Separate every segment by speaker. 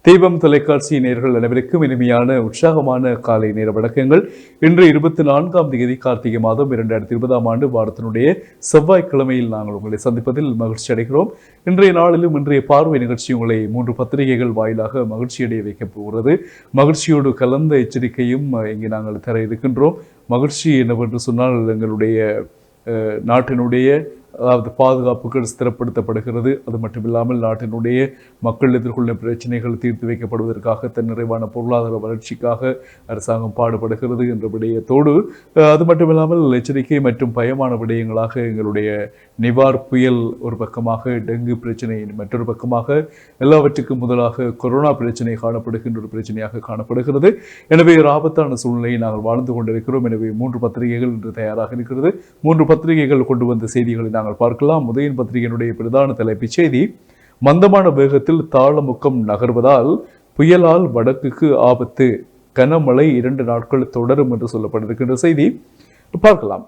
Speaker 1: தீபம் தொலைக்காட்சி நேயர்கள் அனைவருக்கும் இனிமையான உற்சாகமான காலை நேர வணக்கங்கள். இன்று 24ஆம் தேதி கார்த்திகை மாதம் 2020ஆம் ஆண்டு வாரத்தினுடைய செவ்வாய்க்கிழமையில் நாங்கள் உங்களை சந்திப்பதில் மகிழ்ச்சி அடைகிறோம். இன்றைய நாளிலும் இன்றைய பார்வை நிகழ்ச்சி உங்களை 3 பத்திரிகைகள் வாயிலாக மகிழ்ச்சியடைய வைக்கப் போகிறது. மகிழ்ச்சியோடு கலந்த எச்சரிக்கையும் இங்கே நாங்கள் தர இருக்கின்றோம். மகிழ்ச்சி என்னவென்று சொன்னால் எங்களுடைய நாட்டினுடைய அதாவது பாதுகாப்புகள் ஸ்திரப்படுத்தப்படுகிறது. அது மட்டுமில்லாமல் நாட்டினுடைய மக்கள் எதிர்கொள்ளும் பிரச்சனைகள் தீர்த்து வைக்கப்படுவதற்காக தன்னிறைவான பொருளாதார வளர்ச்சிக்காக அரசாங்கம் பாடுபடுகிறது என்ற விடயத்தோடு அது மட்டுமில்லாமல் எச்சரிக்கை மற்றும் பயமான விடயங்களாக எங்களுடைய நிவார் புயல் ஒரு பக்கமாக, டெங்கு பிரச்சனை மற்றொரு பக்கமாக, எல்லாவற்றுக்கும் முதலாக கொரோனா பிரச்சனை காணப்படுகின்ற ஒரு பிரச்சனையாக காணப்படுகிறது. எனவே ஒரு ஆபத்தான சூழ்நிலையை நாங்கள் வாழ்ந்து கொண்டிருக்கிறோம். எனவே 3 பத்திரிகைகள் இன்று தயாராக இருக்கிறது. 3 பத்திரிகைகள் கொண்டு வந்த செய்திகளை நாங்கள் பார்க்கலாம். உதயன் பத்திரிகையினுடைய பிரதான தலைப்புச் செய்தி, மந்தமான வேகத்தில் தாளமுக்கம் நகர்வதால் புயலால் வடக்குக்கு ஆபத்து, கனமழை 2 நாட்கள் தொடரும் என்று சொல்லப்பட்டிருக்கின்ற செய்தி பார்க்கலாம்.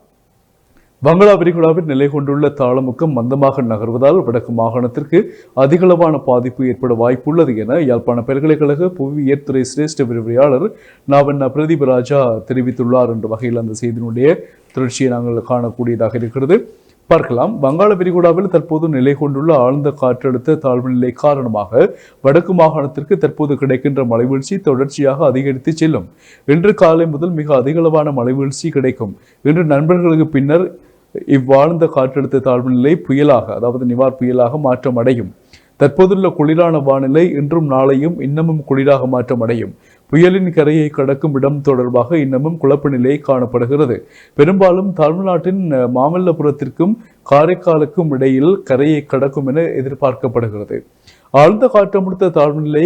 Speaker 1: வங்களா விரிகுடாவில் நிலை கொண்டுள்ள தாளமுக்கம் மந்தமாக நகர்வதால் வடக்கு மாகாணத்திற்கு அதிகளவான பாதிப்பு ஏற்பட வாய்ப்புள்ளது என யாழ்ப்பாண பல்கலைக்கழக புவியியல் துறை சிரேஷ்ட விரிவுரையாளர் நாவண்ணா பிரதீப் ராஜா தெரிவித்துள்ளார் என்ற வகையில் அந்த செய்தியினுடைய தொடர்ச்சியை நாங்கள் காணக்கூடியதாக இருக்கிறது. பார்க்கலாம். வங்காள விரிகுடாவில் தற்போது நிலை கொண்டுள்ள ஆழ்ந்த காற்றழுத்த தாழ்வு நிலை காரணமாக வடக்கு மாகாணத்திற்கு தற்போது கிடைக்கின்ற மழைவீழ்ச்சி தொடர்ச்சியாக அதிகரித்து செல்லும். இன்று காலை முதல் மிக அதிகளவான மழைவீழ்ச்சி கிடைக்கும். இன்று நண்பர்களுக்கு பின்னர் இவ்வாழ்ந்த காற்றழுத்த தாழ்வு நிலை புயலாக, அதாவது நிவார் புயலாக மாற்றம் அடையும். தற்போதுள்ள குளிரான வானிலை இன்றும் நாளையும் இன்னமும் குளிராக மாற்றம் அடையும். புயலின் கரையை கடக்கும் இடம் தொடர்பாக இன்னமும் குழப்ப நிலை காணப்படுகிறது. பெரும்பாலும் தமிழ்நாட்டின் மாமல்லபுரத்திற்கும் காரைக்காலுக்கும் இடையில் கரையை கடக்கும் என எதிர்பார்க்கப்படுகிறது. ஆழ்ந்த காற்றமுடுத்த தாழ்வு நிலை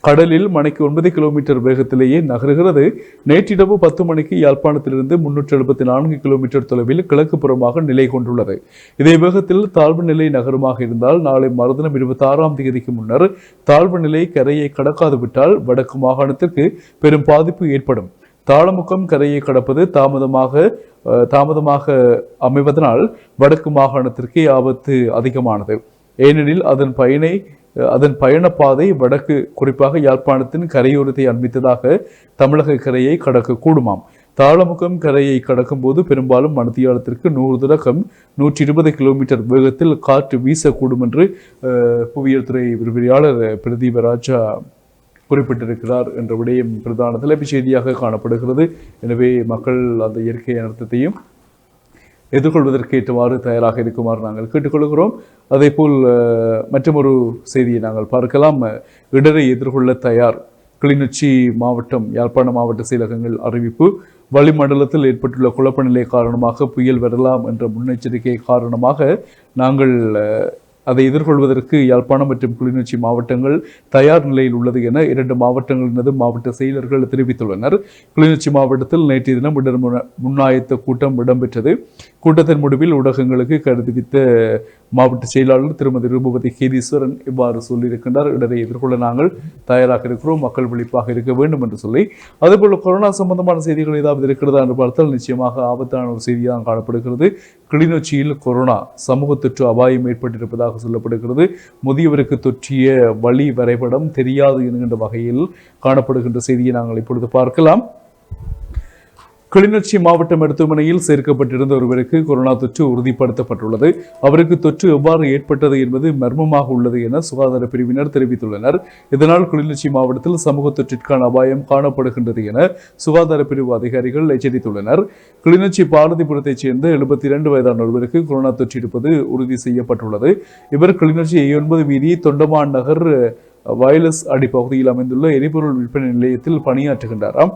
Speaker 1: கடலில் மணிக்கு 9 கிலோமீட்டர் வேகத்திலேயே நகர்கிறது. நேற்றிரவு 10 மணிக்கு யாழ்ப்பாணத்திலிருந்து 374 கிலோமீட்டர் தொலைவில் கிழக்கு புறமாக நிலை கொண்டுள்ளது. இதே வேகத்தில் தாழ்வு நிலை நகரமாக இருந்தால் நாளை மறுதினம் 26ஆம் தேதிக்கு முன்னர் தாழ்வு நிலை கரையை கடக்காது விட்டால் வடக்கு மாகாணத்திற்கு பெரும் பாதிப்பு ஏற்படும். தாளமுக்கம் கரையை கடப்பது தாமதமாக அமைவதனால் வடக்கு மாகாணத்திற்கே ஆபத்து அதிகமானது. ஏனெனில் அதன் பயணப்பாதை வடக்கு, குறிப்பாக யாழ்ப்பாணத்தின் கரையோரத்தை அண்மித்ததாக தமிழக கரையை கடக்க கூடுமாம். தாளமுகம் கரையை கடக்கும் போது பெரும்பாலும் மணித்தியாலத்திற்கு 100 தொடக்கம் 120 கிலோமீட்டர் வேகத்தில் காற்று வீசக்கூடும் என்று புவியியல் துறை விரிவுரையாளர் பிரதீப் ராஜா குறிப்பிட்டிருக்கிறார் என்ற விடயம் பிரதான தலைப்புச் செய்தியாக காணப்படுகிறது. எனவே மக்கள் அந்த இயற்கை அனர்த்தத்தையும் எதிர்கொள்வதற்கு ஏற்றவாறு தயாராக இருக்குமாறு நாங்கள் கேட்டுக்கொள்கிறோம். அதே போல் மற்றொரு செய்தியை நாங்கள் பார்க்கலாம். இடரை எதிர்கொள்ள தயார், கிளிநொச்சி மாவட்டம், யாழ்ப்பாண மாவட்ட செயலகங்கள் அறிவிப்பு. வளிமண்டலத்தில் ஏற்பட்டுள்ள குழப்ப நிலை காரணமாக புயல் வரலாம் என்ற முன்னெச்சரிக்கை காரணமாக நாங்கள் அதை எதிர்கொள்வதற்கு யாழ்ப்பாணம் மற்றும் கிளிநொச்சி மாவட்டங்கள் தயார் நிலையில் உள்ளது என 2 மாவட்டங்களினது மாவட்ட செயலர்கள் தெரிவித்துள்ளனர். கிளிநொச்சி மாவட்டத்தில் நேற்றைய தினம் இடர் முன்னாயத்த கூட்டம் இடம்பெற்றது. கூட்டத்தின் முடிவில் ஊடகங்களுக்கு கருத்துவித்த மாவட்ட செயலாளர் திருமதி ரூபவதி கேதீஸ்வரன் இவ்வாறு சொல்லியிருக்கின்றார். இடரை எதிர்கொள்ள நாங்கள் தயாராக இருக்கிறோம், மக்கள் விழிப்பாக இருக்க வேண்டும் என்று சொல்லி. அதேபோல் கொரோனா சம்பந்தமான செய்திகள் ஏதாவது இருக்கிறதா என்று பார்த்தால் நிச்சயமாக ஆபத்தான ஒரு செய்தியாக காணப்படுகிறது. கிளிநொச்சியில் கொரோனா சமூக தொற்று அபாயம் ஏற்பட்டிருப்பதாக சொல்லப்படுகிறது. முதியவருக்கு தொற்றிய வழி வரைபடம் தெரியாது என்கின்ற வகையில் காணப்படுகின்ற செய்தியை நாங்கள் இப்பொழுது பார்க்கலாம். கிளிநொச்சி மாவட்ட மருத்துவமனையில் சேர்க்கப்பட்டிருந்த ஒருவருக்கு கொரோனா தொற்று உறுதிப்படுத்தப்பட்டுள்ளது. அவருக்கு தொற்று எவ்வாறு ஏற்பட்டது என்பது மர்மமாக உள்ளது என சுகாதார பிரிவினர் தெரிவித்துள்ளனர். இதனால் கிளிநொச்சி மாவட்டத்தில் சமூக தொற்றிற்கான அபாயம் காணப்படுகின்றது என சுகாதார பிரிவு அதிகாரிகள் எச்சரித்துள்ளனர். கிளிநொச்சி பாரதிபுரத்தைச் சேர்ந்த 72 வயதான ஒருவருக்கு கொரோனா தொற்று இருப்பது உறுதி செய்யப்பட்டுள்ளது. இவர் கிளிநொச்சி 9 வீதி தொண்டமான் நகர் வயலஸ் அடி பகுதியில் அமைந்துள்ள எரிபொருள் விற்பனை நிலையத்தில் பணியாற்றுகின்றாராம்.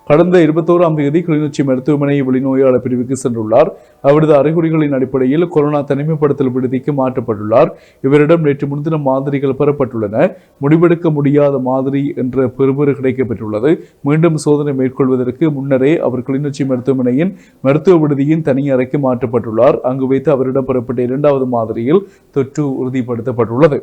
Speaker 1: கடந்த 21ஆம் தேதி கிளிநொச்சி மருத்துவமனை வெளிநோயாளர் பிரிவுக்கு சென்றுள்ளார். அவரது அறிகுறிகளின் அடிப்படையில் கொரோனா தனிமைப்படுத்தல் விடுதிக்கு மாற்றப்பட்டுள்ளார். இவரிடம் நேற்று முன்தினம் மாதிரிகள் பெறப்பட்டுள்ளன. முடிவெடுக்க முடியாத மாதிரி என்ற பெறுபேறு கிடைக்கப்பெற்றுள்ளது. மீண்டும் சோதனை மேற்கொள்வதற்கு முன்னரே அவர் கிளிநொச்சி மருத்துவமனையின் மருத்துவ விடுதியின் தனி அறைக்கு மாற்றப்பட்டுள்ளார். அங்கு வைத்து அவரிடம் பெறப்பட்ட 2வது மாதிரியில் தொற்று உறுதிப்படுத்தப்பட்டுள்ளது.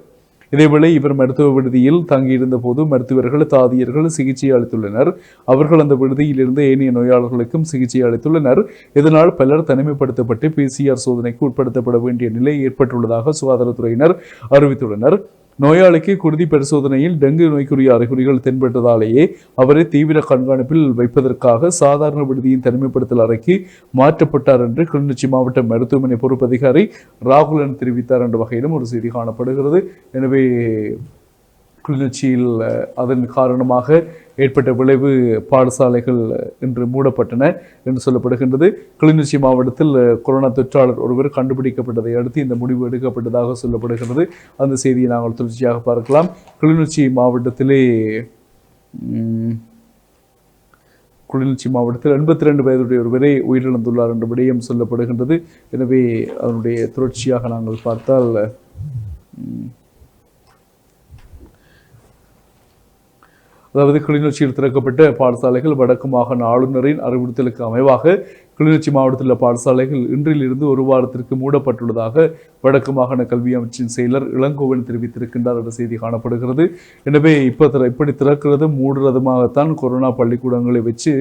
Speaker 1: இதேவேளை இவர் மருத்துவ விடுதியில் தங்கியிருந்த போது மருத்துவர்கள், தாதியர்கள் சிகிச்சை அளித்துள்ளனர். அவர்கள் அந்த விடுதியில் இருந்த ஏனைய நோயாளர்களுக்கும் சிகிச்சை அளித்துள்ளனர். இதனால் பலர் தனிமைப்படுத்தப்பட்டு PCR சோதனைக்கு உட்படுத்தப்பட வேண்டிய நிலை ஏற்பட்டுள்ளதாக சுகாதாரத்துறையினர் அறிவித்துள்ளனர். நோயாளிக்கு குருதி பரிசோதனையில் டெங்கு நோய்க்குரிய அறிகுறிகள் தென்பட்டதாலேயே அவரை தீவிர கண்காணிப்பில் வைப்பதற்காக சாதாரண விடுதியின் தனிமைப்படுத்தல் அறைக்கு மாற்றப்பட்டார் என்று கிளிநொச்சி மாவட்ட மருத்துவமனை பொறுப்பு அதிகாரி ராகுலன் தெரிவித்தார் என்ற வகையிலும் ஒரு செய்தி காணப்படுகிறது. எனவே கிளிநொச்சியில் அதன் காரணமாக ஏற்பட்ட விளைவு பாடசாலைகள் இன்று மூடப்பட்டன என்று சொல்லப்படுகின்றது. கிளிநொச்சி மாவட்டத்தில் கொரோனா தொற்றாளர் ஒருவர் கண்டுபிடிக்கப்பட்டதை அடுத்து இந்த முடிவு எடுக்கப்பட்டதாக சொல்லப்படுகிறது. அந்த செய்தியை நாங்கள் தொடர்ச்சியாக பார்க்கலாம். கிளிநொச்சி மாவட்டத்தில் 82 வயதுடைய ஒருவரை உயிரிழந்துள்ளார் என்ற விடயம் சொல்லப்படுகின்றது. எனவே அதனுடைய தொடர்ச்சியாக நாங்கள் பார்த்தால் அதாவது கிளிநொச்சியில் திறக்கப்பட்ட பாடசாலைகள் வடக்கு மாகாண ஆளுநரின் அறிவுறுத்தலுக்கு அமைவாக கிளிநொச்சி மாவட்டத்தில் உள்ள பாடசாலைகள் இன்றிலிருந்து ஒரு வாரத்திற்கு மூடப்பட்டுள்ளதாக வடக்கு மாகாண கல்வி அமைச்சின் செயலர் இளங்கோவன் தெரிவித்திருக்கின்றார் என்ற செய்தி காணப்படுகிறது. எனவே இப்படி திறக்கிறது மூடுறதுமாகத்தான் கொரோனா பள்ளிக்கூடங்களை வச்சு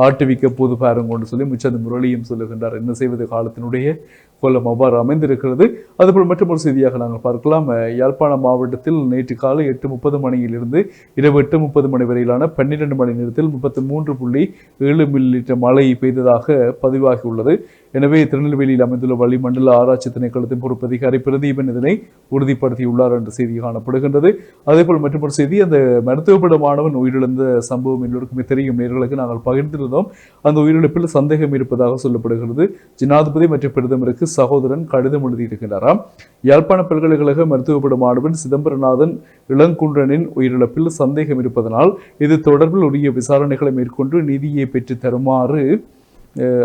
Speaker 1: ஆட்டுவிக்க போது பாருங்க கொண்டு சொல்லி மிச்சந்த முரளியும் சொல்லுகின்றார். என்ன செய்வது, காலத்தினுடைய கொல்லம் அவ்வாறு அமைந்திருக்கிறது. அதுபோல் மற்றொரு செய்தியாக நாங்கள் பார்க்கலாம். யாழ்ப்பாணம் மாவட்டத்தில் நேற்று காலை 8:30 மணியிலிருந்து இரவு 8:30 மணி வரையிலான 12 மணி நேரத்தில் 33.7 மில்லிலிட்டர் மழை பெய்ததாக பதிவாகியுள்ளது. எனவே திருநெல்வேலியில் அமைந்துள்ள வளிமண்டல ஆராய்ச்சி திணைக்களத்தின் பொறுப்பு அதிகாரி பிரதீபன் இதனை உறுதிப்படுத்தியுள்ளார் என்ற செய்தி காணப்படுகின்றது. அதேபோல் மற்றொரு செய்தி, அந்த மருத்துவப்பட மாணவன் உயிரிழந்த சம்பவம் எல்லோருக்குமே தெரியும். நேர்களுக்கு நாங்கள் பகிர்ந்திருந்தோம். அந்த உயிரிழப்பில் சந்தேகம் இருப்பதாக சொல்லப்படுகிறது. ஜனாதிபதி மற்றும் பிரதமருக்கு சகோதரன் கடிதம் எழுதியிருக்கிறாராம். யாழ்ப்பாண பல்கலைக்கழக மருத்துவப்பட மாணவன் சிதம்பரநாதன் இளங்குன்றனின் உயிரிழப்பில் சந்தேகம் இருப்பதனால் இது தொடர்பில் உரிய விசாரணைகளை மேற்கொண்டு நீதியை பெற்று தருமாறு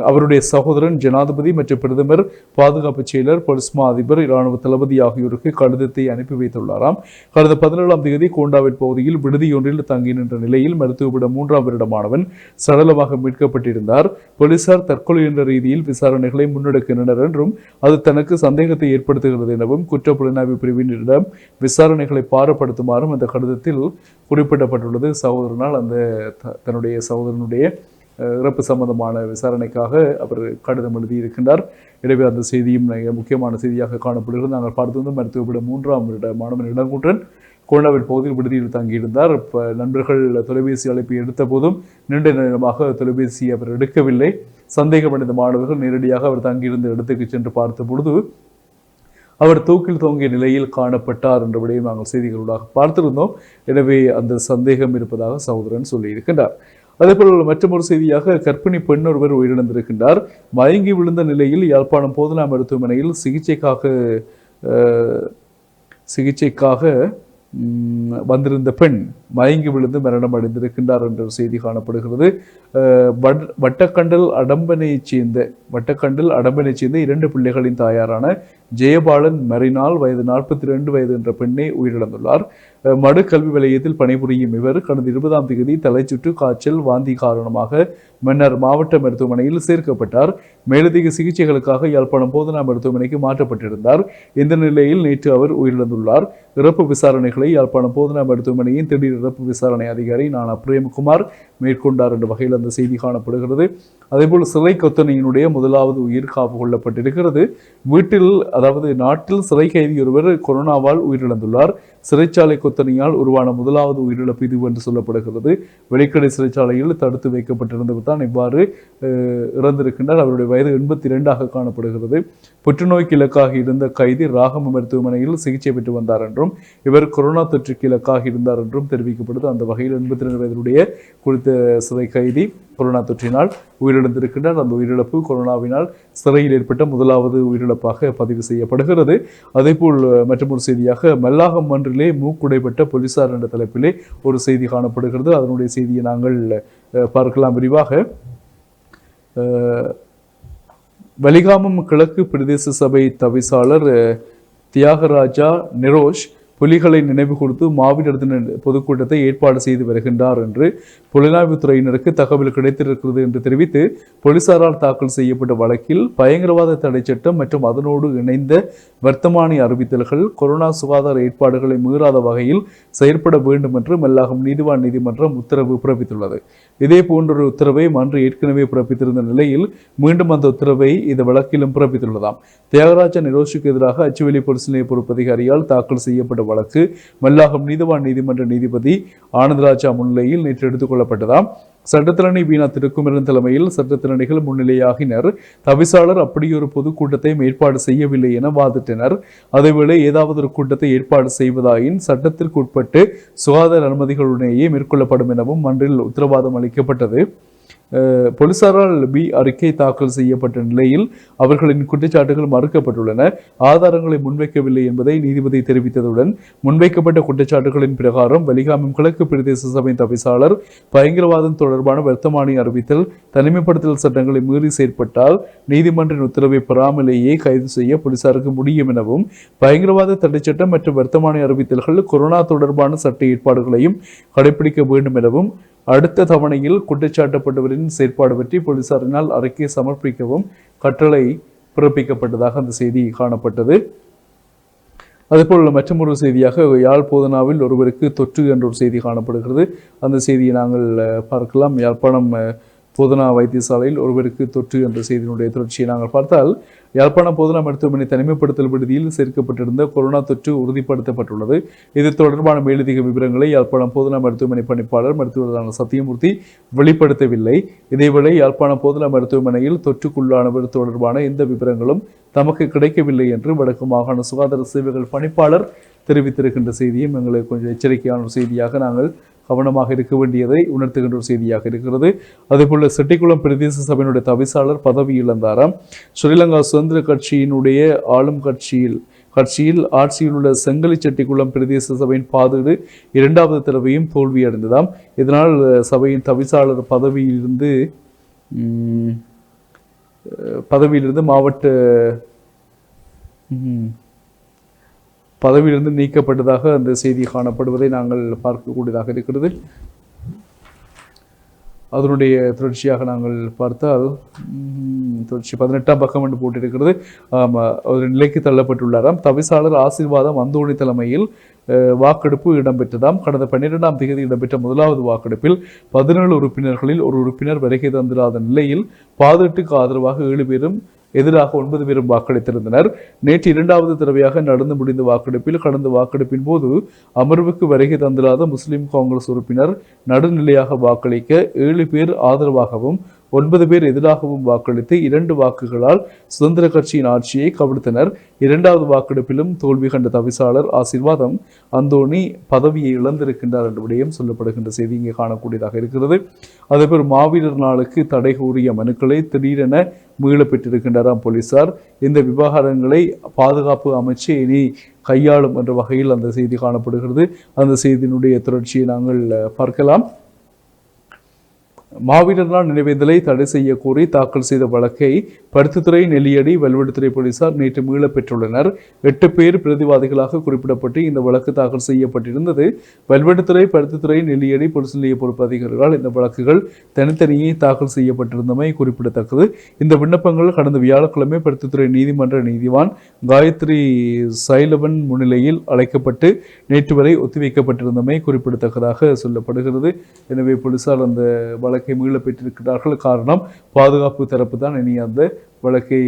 Speaker 1: அவருடைய சகோதரன் ஜனாதிபதி மற்றும் பிரதமர், பாதுகாப்பு செயலர், பொலிஸ் மா அதிபர், இராணுவ தளபதி ஆகியோருக்கு கடிதத்தை அனுப்பி வைத்துள்ளாராம். கடந்த 17ஆம் தேதி கோண்டாவின் பகுதியில் விடுதியொன்றில் தங்கி நின்ற நிலையில் மருத்துவப்பட 3ஆம் வருட மாணவன் சடலமாக மீட்கப்பட்டிருந்தார். போலீசார் தற்கொலை என்ற ரீதியில் விசாரணைகளை முன்னெடுக்கின்றனர் என்றும் அது தனக்கு சந்தேகத்தை ஏற்படுத்துகிறது எனவும் குற்றப்புலனாய்வு பிரிவினரிடம் விசாரணைகளை பாரப்படுத்துமாறும் அந்த கடிதத்தில் குறிப்பிடப்பட்டுள்ளது. சகோதரனால் அந்த தன்னுடைய சகோதரனுடைய இறப்பு சம்பந்தமான விசாரணைக்காக அவர் கடிதம் எழுதியிருக்கின்றார். எனவே அந்த செய்தியும் முக்கியமான செய்தியாக காணப்படுகிறது. நாங்கள் பார்த்து வந்து மருத்துவப்பட 3ஆம் வருட மாணவன் இளங்குன்றன் கோண்டாவின் பகுதியில் விடுதியில் தங்கியிருந்தார். நண்பர்கள் தொலைபேசி அழைப்பை எடுத்த போதும் நீண்ட நேரமாக தொலைபேசி அவர் எடுக்கவில்லை. சந்தேகமடைந்த மாணவர்கள் நேரடியாக அவர் தங்கியிருந்த இடத்துக்கு சென்று பார்த்த பொழுது அவர் தூக்கில் தொங்கிய நிலையில் காணப்பட்டார் என்ற விடையும் நாங்கள் செய்திகளூடாக பார்த்திருந்தோம். எனவே அந்த சந்தேகம் இருப்பதாக சகோதரன் சொல்லியிருக்கின்றார். அதேபோல் மற்றொரு செய்தியாக கர்ப்பிணி பெண் ஒருவர் உயிரிழந்திருக்கின்றார். மயங்கி விழுந்த நிலையில் யாழ்ப்பாணம் போதனா மருத்துவமனையில் சிகிச்சைக்காக வந்திருந்த பெண் மயங்கி விழுந்து மரணம் அடைந்திருக்கின்றார் என்ற செய்தி காணப்படுகிறது. வட்டக்கண்டல் அடம்பனைச் சேர்ந்த 2 பிள்ளைகளின் தாயாரான ஜெயபாலன் மரினால் வயது 42 என்ற பெண்ணை உயிரிழந்துள்ளார். மடு கல்வி வலயத்தில் பணிபுரியும் இவர் கடந்த 20ஆம் தேதி தலைச்சுற்று, காய்ச்சல், வாந்தி காரணமாக மன்னர் மாவட்ட மருத்துவமனையில் சேர்க்கப்பட்டார். மேலதிக சிகிச்சைகளுக்காக யாழ்ப்பாணம் போதனா மருத்துவமனைக்கு மாற்றப்பட்டிருந்தார். இந்த நிலையில் நேற்று அவர் உயிரிழந்துள்ளார். இறப்பு விசாரணைகளை யாழ்ப்பாணம் போதனா மருத்துவமனையின் திடீர் இறப்பு விசாரணை அதிகாரி நானா பிரேமகுமார் மேற்கொண்டார் என்ற வகையில் அந்த செய்தி காணப்படுகிறது. அதேபோல் சிறை கொத்தனையினுடைய முதலாவது உயிர் காப்பு கொள்ளப்பட்டிருக்கிறது. வீட்டில், அதாவது நாட்டில் சிறை கைதி ஒருவர் கொரோனாவால் உயிரிழந்துள்ளார். சிறைச்சாலை கொத்தனையால் உருவான முதலாவது உயிரிழப்பு இது என்று சொல்லப்படுகிறது. வெளிக்கடை சிறைச்சாலையில் தடுத்து வைக்கப்பட்டிருந்தவர் தான் இவ்வாறு இறந்திருக்கின்றார். அவருடைய வயது 82 காணப்படுகிறது. புற்றுநோய்க்கு இலக்காக இருந்த கைதி ராகம மருத்துவமனையில் சிகிச்சை பெற்று வந்தார் என்றும் இவர் கொரோனா தொற்றுக்கு இலக்காக இருந்தார் என்றும் தெரிவிக்கப்படுது. அந்த வகையில் 82 வயதுடைய குறித்த சிறை கைதி கொரோனா தொற்றினால் உயிரிழந்திருக்கின்றார். அந்த உயிரிழப்பு கொரோனாவினால் சிறையில் ஏற்பட்ட முதலாவது உயிரிழப்பாக பதிவு செய்யப்படுகிறது. அதேபோல் மற்றொரு செய்தியாக மல்லாகம் மன்றிலே மூக்குடைப்பட்ட போலீசார் என்ற தலைப்பிலே ஒரு செய்தி காணப்படுகிறது. அதனுடைய செய்தியை நாங்கள் பார்க்கலாம் விரிவாக. வலிகாமம் கிழக்கு பிரதேச சபை தவிசாளர் தியாகராஜா நிரோஷ் புலிகளை நினைவு கொடுத்து மாவீரர் பொதுக்கூட்டத்தை ஏற்பாடு செய்து வருகின்றார் என்று புலனாய்வுத்துறையினருக்கு தகவல் கிடைத்திருக்கிறது என்று தெரிவித்து போலீசாரால் தாக்கல் செய்யப்பட்ட வழக்கில் பயங்கரவாத தடை சட்டம் மற்றும் அதனோடு இணைந்த வர்த்தமானி அறிவித்தல்கள் கொரோனா சுகாதார ஏற்பாடுகளை மீறாத வகையில் செயற்பட வேண்டும் என்று மல்லாகம் நீதிவான் நீதிமன்றம் உத்தரவு பிறப்பித்துள்ளது. இதே போன்றொரு உத்தரவை மன்று ஏற்கனவே பிறப்பித்திருந்த நிலையில் மீண்டும் அந்த உத்தரவை இந்த வழக்கிலும் பிறப்பித்துள்ளதாம். தியாகராஜ நிரோஷுக்கு எதிராக அச்சுவேலி போலீஸ் நிலைய பொறுப்பு அதிகாரியால் தாக்கல் செய்யப்பட்ட வழக்கு மல்லாகம் நீதிவான் நீதிமன்ற நீதிபதி ஆனந்தராஜா முன்னிலையில் நேற்று எடுத்துக் கொள்ளப்பட்டதாம். சட்டத்தரணி வீணா திருக்குமரன் தலைமையில் சட்டத்தரணிகள் முன்னிலையாகினர். தவிசாளர் அப்படியொரு பொதுக்கூட்டத்தை ஏற்பாடு செய்யவில்லை என வாதிட்டனர். அதேவேளை ஏதாவது ஒரு கூட்டத்தை ஏற்பாடு செய்வதாயின் சட்டத்திற்கு உட்பட்டு சுகாதார அனுமதிகளுடனேயே மேற்கொள்ளப்படும் எனவும் மன்றில் உத்தரவாதம் அளிக்கப்பட்டது. போலீசாரால் அறிக்கை தாக்கல் செய்யப்பட்ட நிலையில் அவர்களின் குற்றச்சாட்டுகள் மறுக்கப்பட்டுள்ளன. ஆதாரங்களை முன்வைக்கவில்லை என்பதை நீதிபதி தெரிவித்ததுடன் முன்வைக்கப்பட்ட குற்றச்சாட்டுகளின் பிரகாரம் வெலிகாமம் கிழக்கு பிரதேச சபை தவிசாளர் பயங்கரவாதம் தொடர்பான வர்த்தமானி அறிவித்தல் தனிமைப்படுத்தல் சட்டங்களை மீறி செயற்பட்டால் நீதிமன்றின் உத்தரவை பெறாமலேயே கைது செய்ய போலீசாருக்கு முடியும் எனவும் பயங்கரவாத தடைச்சட்டம் மற்றும் வர்த்தமானி அறிவித்தல்கள் கொரோனா தொடர்பான சட்ட ஏற்பாடுகளையும் கடைபிடிக்க வேண்டும் எனவும் அடுத்த தவணையில் குற்றச்சாட்டப்பட்டவரின் செயற்பாடு பற்றி போலீசாரினால் அறிக்கை சமர்ப்பிக்கவும் கட்டளை பிறப்பிக்கப்பட்டதாக அந்த செய்தி காணப்பட்டது. அதேபோல் மற்றொரு செய்தியாக யாழ் போதனாவில் ஒருவருக்கு தொற்று என்ற ஒரு செய்தி காணப்படுகிறது. அந்த செய்தியை நாங்கள் பார்க்கலாம். யாழ்ப்பாணம் போதனா வைத்தியசாலையில் ஒருவருக்கு தொற்று என்ற செய்தியினுடைய தொடர்ச்சியை நாங்கள் பார்த்தால் யாழ்ப்பாணம் போதனா மருத்துவமனை தனிமைப்படுத்தல் விடுதியில் சேர்க்கப்பட்டிருந்த கொரோனா தொற்று உறுதிப்படுத்தப்பட்டுள்ளது. இது தொடர்பான மேலதிக விவரங்களை யாழ்ப்பாணம் போதனா மருத்துவமனை பணிப்பாளர் மருத்துவரான சத்தியமூர்த்தி வெளிப்படுத்தவில்லை. இதேவேளை யாழ்ப்பாணம் போதனா மருத்துவமனையில் தொற்றுக்குள்ளானவர் தொடர்பான எந்த விவரங்களும் தமக்கு கிடைக்கவில்லை என்று வடக்கு மாகாண சுகாதார சேவைகள் பணிப்பாளர் தெரிவித்திருக்கின்ற செய்தியும் எங்களுக்கு கொஞ்சம் எச்சரிக்கையான ஒரு செய்தியாக நாங்கள் கவனமாக இருக்க வேண்டியதை உணர்த்துகின்ற ஒரு செய்தியாக இருக்கிறது. அதேபோல செட்டிக்குளம் பிரதேச சபையினுடைய தவிசாளர் பதவி இழந்தாராம். ஸ்ரீலங்கா சுதந்திர கட்சியினுடைய ஆளும் கட்சியில் ஆட்சியில் உள்ள செங்கலி செட்டிக்குளம் பிரதேச சபையின் பாதீடு இரண்டாவது தடவையும் தோல்வியடைந்ததாம். இதனால் சபையின் தவிசாளர் பதவியிலிருந்து மாவட்ட பதவியிலிருந்து நீக்கப்பட்டதாக அந்த செய்தி காணப்படுவதை நாங்கள் பார்க்கக்கூடியதாக இருக்கிறது. அதனுடைய தொடர்ச்சியாக நாங்கள் பார்த்தால் தொடர்ச்சி 18ஆம் பக்கம் என்று போட்டிருக்கிறது. ஒரு நிலைக்கு தள்ளப்பட்டுள்ளாராம். தவிசாளர் ஆசீர்வாதம் அந்தோணி தலைமையில் வாக்கெடுப்பு இடம்பெற்றதாம். கடந்த 12ஆம் தேதி இடம்பெற்ற முதலாவது வாக்கெடுப்பில் 17 உறுப்பினர்களில் ஒரு உறுப்பினர் வருகை தந்திராத நிலையில் பாதீட்டுக்கு ஆதரவாக 7 பேரும் எதிராக 9 பேரும் வாக்களித்திருந்தனர். நேற்று இரண்டாவது தடவையாக நடந்து முடிந்த வாக்கெடுப்பில் கடந்த வாக்கெடுப்பின் போது அமர்வுக்கு வருகை தந்திராத முஸ்லிம் காங்கிரஸ் உறுப்பினர் நடுநிலையாக வாக்களிக்க 7 பேர் ஆதரவாகவும் 9 பேர் எதிராகவும் வாக்களித்து 2 வாக்குகளால் சுதந்திர கட்சியின் ஆட்சியை கவிழ்த்தனர். இரண்டாவது வாக்கெடுப்பிலும் தோல்வி கண்ட தவிசாளர் ஆசீர்வாதம் அந்தோணி பதவியை இழந்திருக்கின்றார் என்ற விடயம் சொல்லப்படுகின்ற செய்தி இங்கே காணக்கூடியதாக இருக்கிறது. அதேபோல் மாவீரர் நாளுக்கு தடை கூறிய மனுக்களை திடீரென மீள பெற்றிருக்கின்றாராம் போலீசார். இந்த விவகாரங்களை பாதுகாப்பு அமைச்சு இனி கையாளும் என்ற வகையில் அந்த செய்தி காணப்படுகிறது. அந்த செய்தியினுடைய தொடர்ச்சியை நாங்கள் பார்க்கலாம். மாவீரர் நாள் நினைவேந்தலை தடை செய்ய கோரி தாக்கல் செய்த வழக்கை பருத்தித்துறை நெல்லியடி வெல்வெடுத்துறை போலீசார் நேற்று மீள பெற்றுள்ளனர். 8 பேர் பிரதிவாதிகளாக குறிப்பிடப்பட்டு இந்த வழக்கு தாக்கல் செய்யப்பட்டிருந்தது. வெல்வெடுத்துறை பருத்தித்துறை நெல்லியடி போலீஸ் நிலைய பொறுப்பு அதிகாரிகளால் இந்த வழக்குகள் தனித்தனியே தாக்கல் செய்யப்பட்டிருந்தமை குறிப்பிடத்தக்கது. இந்த விண்ணப்பங்கள் கடந்த வியாழக்கிழமை பருத்தித்துறை நீதிமன்ற நீதிவான் காயத்ரி சைலவன் முன்னிலையில் அழைக்கப்பட்டு நேற்று வரை ஒத்திவைக்கப்பட்டிருந்தமை குறிப்பிடத்தக்கதாக சொல்லப்படுகிறது. எனவே போலீசார் அந்த வழக்கை மீள பெற்றிருக்கிறார்கள். காரணம் பாதுகாப்பு தரப்பு தான் இனி அந்த வழக்கை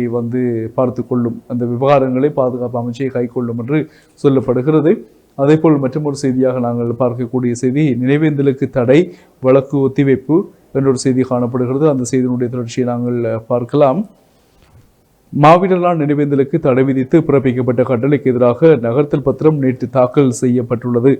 Speaker 1: பார்த்து கொள்ளும், அந்த விவகாரங்களை பாதுகாப்பு அமைச்சை கை கொள்ளும் என்று சொல்லப்படுகிறது. அதேபோல் மற்றொரு செய்தியாக நாங்கள் பார்க்கக்கூடிய செய்தி நினைவேந்தலுக்கு தடை வழக்கு ஒத்திவைப்பு என்றொரு செய்தி காணப்படுகிறது. அந்த செய்தியினுடைய தொடர்ச்சியை நாங்கள் பார்க்கலாம். மாவீரர் நாள் நினைவேந்தலுக்கு தடை விதித்து பிறப்பிக்கப்பட்ட கட்டளைக்கு எதிராக நகர்த்தல் பத்திரம் நேற்று தாக்கல் செய்யப்பட்டுள்ளது.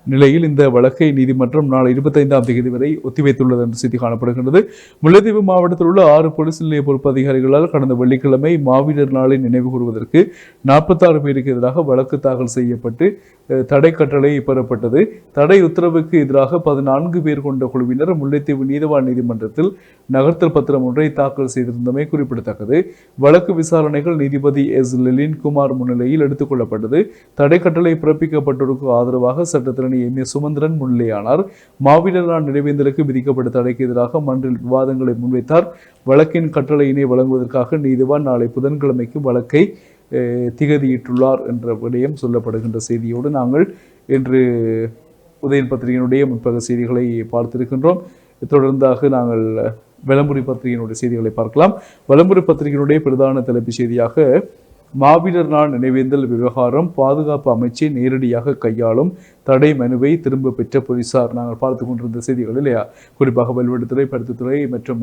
Speaker 1: நிலையில் இந்த வழக்கை நீதிமன்றம் நாளை 25ஆம் தேதி வரை ஒத்திவைத்துள்ளது என்று செய்தி காணப்படுகின்றது. முல்லைத்தீவு மாவட்டத்தில் உள்ள 6 போலீஸ் நிலைய பொறுப்பு அதிகாரிகளால் கடந்த வெள்ளிக்கிழமை மாவீரர் நாளை நினைவு கூறுவதற்கு 46 பேருக்கு எதிராக வழக்கு தாக்கல் செய்யப்பட்டு தடை கட்டளை பெறப்பட்டது. தடை உத்தரவுக்கு எதிராக 14 பேர் கொண்ட குழுவினர் முல்லைத்தீவு நீதிவான் நீதிமன்றத்தில் நகர்த்தல் பத்திரம் ஒன்றை தாக்கல் செய்திருந்தமை குறிப்பிடத்தக்கது. வழக்கு விசாரணைகள் நீதிபதி எஸ் லெலின் குமார் முன்னிலையில் எடுத்துக் கொள்ளப்பட்டது. தடை கட்டளை பிறப்பிக்கப்பட்டோருக்கு ஆதரவாக சட்டத்திரணி எம் சுமந்திரன் முன்னிலையானார். மாவீரர் நாள் நினைவேந்தலுக்கு விதிக்கப்பட்ட தடைக்கு எதிராக மன்றில் விவாதங்களை முன்வைத்தார். வழக்கின் கட்டளையினை வழங்குவதற்காக நீதிவான் நாளை புதன்கிழமைக்கு வழக்கை திகதியிட்டுள்ளார் என்ற விடயம் சொல்லப்படுகின்ற செய்தியோடு நாங்கள் இன்று உதயன் பத்திரிகையினுடைய முற்பக செய்திகளை பார்த்திருக்கின்றோம். தொடர்ந்தாக நாங்கள் வலம்புரி பத்திரிகையினுடைய செய்திகளை பார்க்கலாம். வலம்புரி பத்திரிகையினுடைய பிரதான தலைப்பு செய்தியாக மாவீரர் நாள் நினைவேந்தல் விவகாரம் பாதுகாப்பு அமைச்சை நேரடியாக கையாளும் தடை மனுவை திரும்ப பெற்ற போலீசார். நாங்கள் பார்த்து கொண்டிருந்த செய்திகள் இல்லையா, குறிப்பாக வல்வெடுத்துறை, பருத்தித்துறை மற்றும்